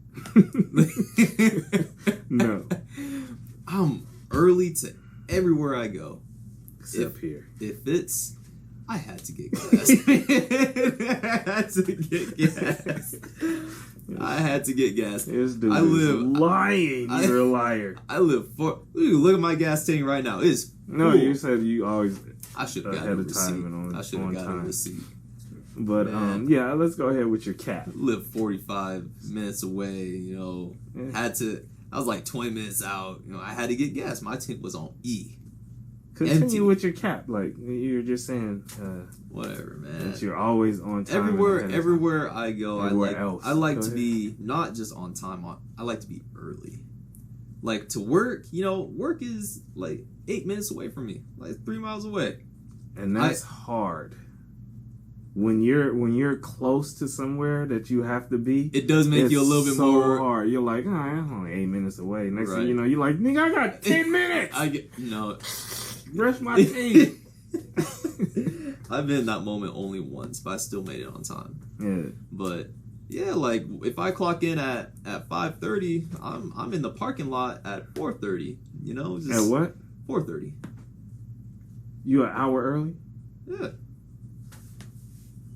No. I'm early to everywhere I go. Except here. If it's I had to get gas. I had to get gas. This dude is lying. You're a liar. I live look at my gas tank right now. It's no. Cool. You said you always. I should have got a receipt. I should have got a receipt. But let's go ahead with your cat. I live 45 minutes away. You know, I was like 20 minutes out. You know, I had to get gas. My tank was on E. Continue empty. With your cap, like you're just saying. Whatever, man. That you're always on time. Everywhere I go, I like to be not just on time. I like to be early. Like to work, you know, work is like 8 minutes away from me, like 3 miles away. And that's hard. When you're close to somewhere that you have to be, it does make you a little bit more hard. You're like, I'm only 8 minutes away. Next thing you know, you're like, nigga, I got 10 minutes. Brush my teeth. I've been in that moment only once, but I still made it on time. Yeah. But yeah, like if I clock in at 5:30, I'm in the parking lot at 4:30. You know, just at what? 4:30. You an hour early? Yeah.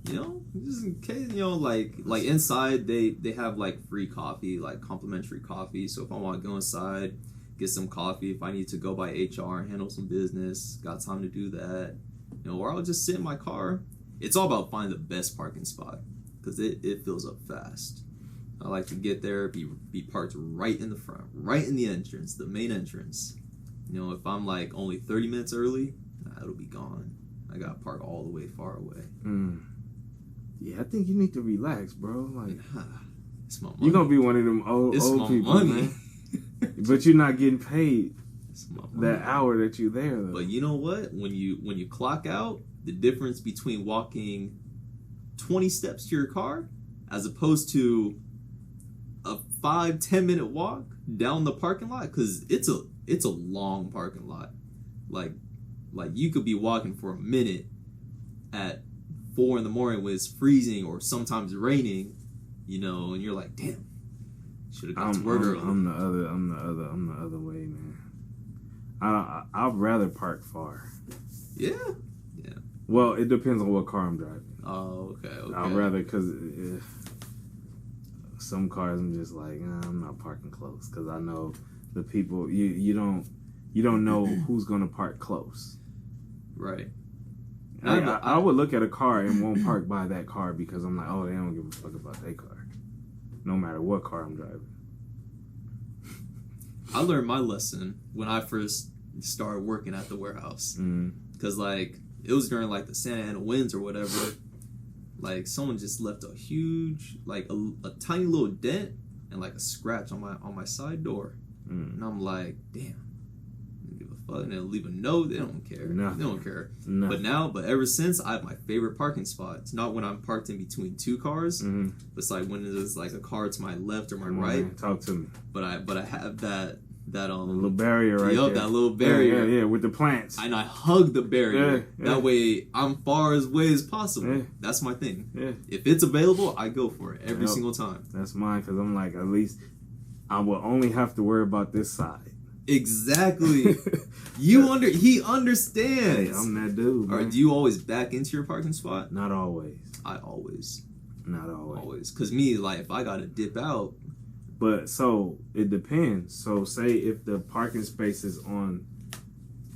You know, just in case, you know, like inside they have like free coffee, like complimentary coffee. So if I want to go inside, get some coffee. If I need to go by HR and handle some business, got time to do that. You know, or I'll just sit in my car. It's all about finding the best parking spot because it fills up fast. I like to get there, be parked right in the front, right in the entrance, the main entrance. You know, if I'm like only 30 minutes early, it'll be gone. I got to park all the way far away. Yeah, I think you need to relax, bro. Like, it's my money. You're gonna be one of them old people, money. Man. But you're not getting paid that hour that you're there, though. But you know what? When you clock out, the difference between walking 20 steps to your car as opposed to a 5-10 minute walk down the parking lot, because it's a long parking lot. Like you could be walking for a minute at 4 a.m. when it's freezing or sometimes raining, you know, and you're like, damn. Should have got to work early. I'm the other way, man. I'd rather park far. Yeah. Well, it depends on what car I'm driving. Oh, okay. I'd rather, because some cars I'm just like, I'm not parking close because I know the people. You don't know who's gonna park close. Right. I would look at a car and won't park by that car because I'm like, oh, they don't give a fuck about that car. No matter what car I'm driving. I learned my lesson when I first started working at the warehouse. Because, like, it was during, like, the Santa Ana winds or whatever. Like, someone just left a huge, like, a tiny little dent and, like, a scratch on my side door. And I'm like, damn. I don't give a fuck, and they'll leave a note. They don't care. Nothing. They don't care. Nothing. But ever since, I have my favorite parking spot. It's not when I'm parked in between two cars. Mm-hmm. It's like when there's like a car to my left or my right. Man, talk to me. But I have that little barrier right there. That little barrier. Yeah, with the plants. And I hug the barrier. Yeah. That way, I'm far away as possible. Yeah. That's my thing. Yeah. If it's available, I go for it every single time. That's mine, because I'm like, at least I will only have to worry about this side. Exactly. He understands. Hey, I'm that dude, man. Or do you always back into your parking spot? Not always. I always. Not always. Always. Because me, like, if I got to dip out. But, so, it depends. So, say if the parking space is on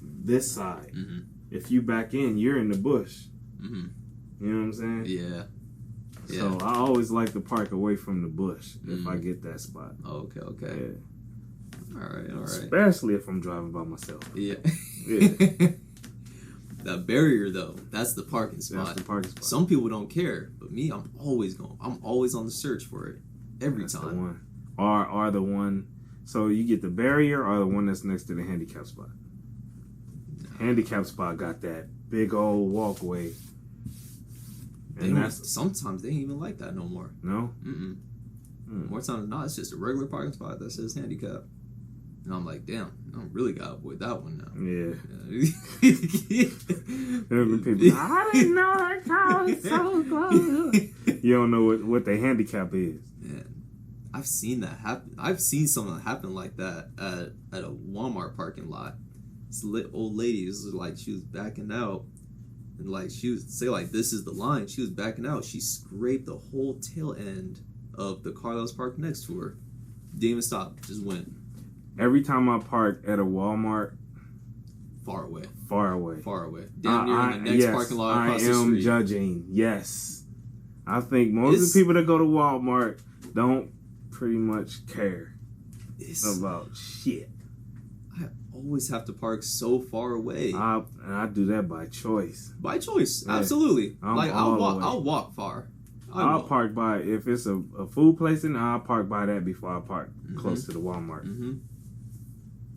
this side. Mm-hmm. If you back in, you're in the bush. Mm-hmm. You know what I'm saying? Yeah. So, I always like to park away from the bush if I get that spot. Okay. Yeah. All right. Especially if I'm driving by myself. Yeah. Yeah. That barrier, though, that's the parking spot. That's the parking spot. Some people don't care, but me, I'm always on the search for it every time. The one. Or the one. So you get the barrier or the one that's next to the handicap spot. No. Handicap spot got that big old walkway. And sometimes they ain't even like that no more. No? Mm-mm. More times than not, it's just a regular parking spot that says handicap. And I'm like, damn, I really got to avoid that one now. Yeah. People, I didn't know that car was so close. You don't know what the handicap is. Man, I've seen that happen. I've seen something happen like that at a Walmart parking lot. This old lady was like, she was backing out. And like, she was, say like, this is the line. She was backing out. She scraped the whole tail end of the car that was parked next to her. Didn't even stop. Just went. Every time I park at a Walmart, far away. Damn near in the next parking lot across the street. I am judging. Yes. I think most of the people that go to Walmart don't pretty much care about shit. I always have to park so far away. And I do that by choice. By choice, yeah. Absolutely. I'll walk far. I'll park by, if it's a food place, and I'll park by that before I park close to the Walmart. Mm-hmm.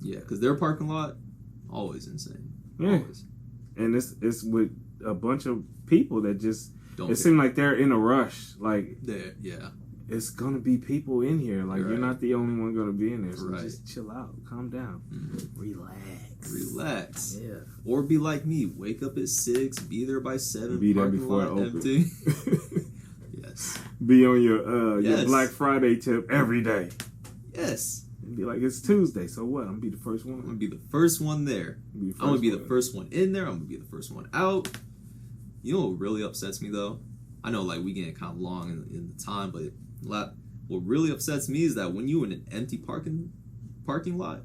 Yeah, because their parking lot, always insane. Yeah. Always. And it's with a bunch of people that just, it seems like they're in a rush. Like, yeah. It's going to be people in here. Like, you're not the only one going to be in there. So just chill out. Calm down. Mm-hmm. Relax. Yeah. Or be like me. Wake up at 6, be there by 7. Be there before it opens. Yes. Be on your Black Friday tip every day. Yes. And be like, it's Tuesday, so what? I'm going to be the first one. I'm going to be the first one there. I'm going to be the first one in there. I'm going to be the first one out. You know what really upsets me, though? I know, like, we getting kind of long in the time, but what really upsets me is that when you in an empty parking lot,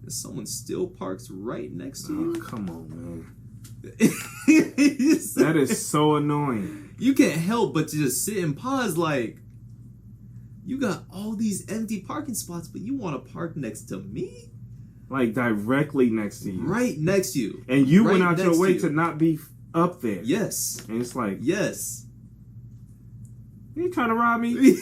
and someone still parks right next to you. Come on, man. That is so annoying. You can't help but to just sit and pause, like, you got all these empty parking spots, but you want to park next to me? Like, directly next to you. Right next to you. And you went out your way to not be up there. Yes. And it's like... Yes. You trying to rob me? You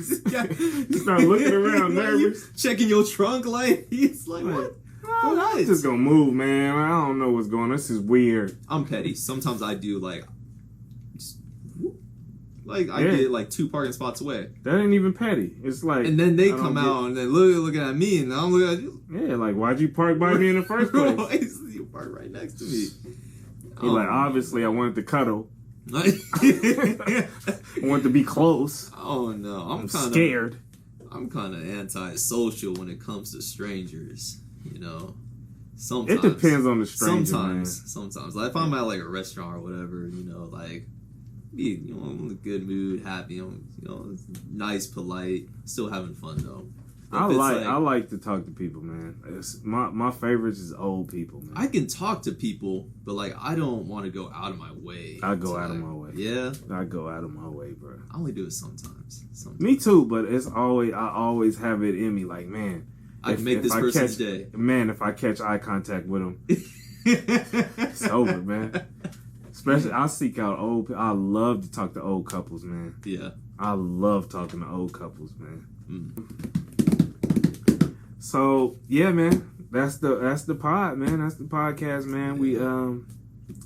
start looking around nervous. Checking your trunk, like, he's like, what? I'm just gonna move, man. I don't know what's going on. This is weird. I'm petty. Sometimes I do, like, I get, like, 2 parking spots away. That ain't even petty. It's like... And then they come out and they looking at me, and I'm looking at you. Yeah, like, why'd you park by me in the first place? You park right next to me. You're like, obviously, I wanted to cuddle. I want to be close. Oh no, I'm kind of scared. I'm kind of anti-social when it comes to strangers. You know, sometimes it depends on the stranger. Sometimes, like if I'm at like a restaurant or whatever, you know, like be I'm in a good mood, happy, nice, polite, still having fun though. I like to talk to people, man. My favorites is old people, man. I can talk to people, but like I don't want to go out of my way. I go out of my way. Yeah, I go out of my way, bro. I only do it sometimes. Me too, but I always have it in me. Like, man, I can make this person's day. Man, if I catch eye contact with them, it's over, man. Especially, I seek out old people. I love to talk to old couples, man. Yeah, I love talking to old couples, man. Mm. So, yeah, man, that's the pod, man. That's the podcast, man. We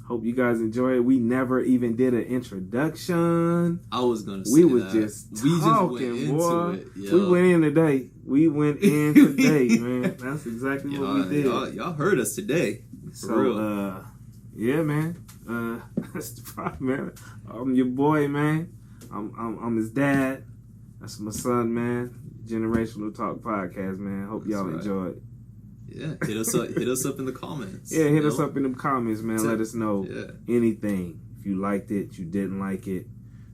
hope you guys enjoy it. We never even did an introduction. I was gonna say we was just talking, boy. We went in today. Man. That's exactly what we did. Y'all heard us today. For real. Yeah, man. That's the problem, man. I'm your boy, man. I'm his dad. That's my son, man. Generational Talk Podcast, man. Hope y'all enjoy it. Yeah, hit us up in the comments. Yeah, hit us up in the comments, man. Let us know anything. If you liked it, you didn't like it.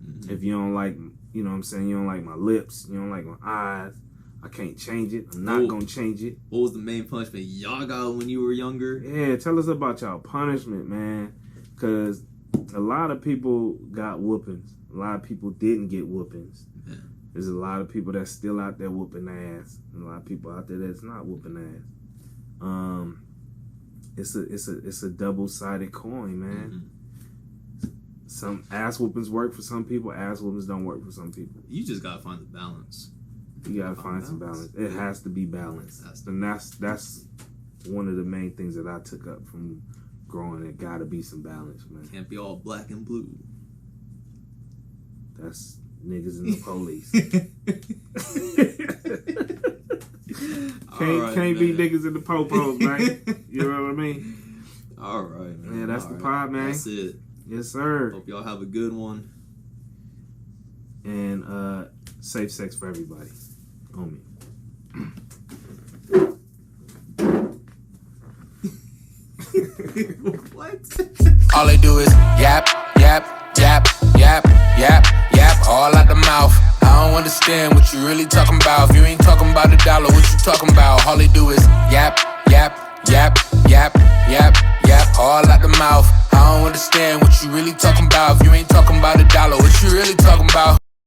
Mm-hmm. If you don't like, you know what I'm saying, you don't like my lips, you don't like my eyes, I can't change it. I'm not gonna change it. What was the main punishment y'all got when you were younger? Yeah, tell us about y'all punishment, man. Because a lot of people got whoopings. A lot of people didn't get whoopings. Yeah. There's a lot of people that's still out there whooping ass. And a lot of people out there that's not whooping ass. It's a double-sided coin, man. Mm-hmm. Some ass whoopings work for some people, ass whoopings don't work for some people. You just gotta find the balance. You gotta find some balance. It has to be balanced. And that's one of the main things that I took up from growing. It gotta be some balance, man. Can't be all black and blue. That's niggas and the police. Can't be niggas in the popos, man. You know what I mean? All right, man. Yeah, that's the pod, man. That's it. Yes, sir. Hope y'all have a good one. And safe sex for everybody. On me. What? All they do is yap, yap, yap, yap, yap, yap, all out the mouth. I don't understand what you really talking about. If you ain't talking about a dollar, what you talking about? All they do is yap, yap, yap, yap, yap, yap, all out the mouth. I don't understand what you really talking about. If you ain't talking about a dollar, what you really talking about?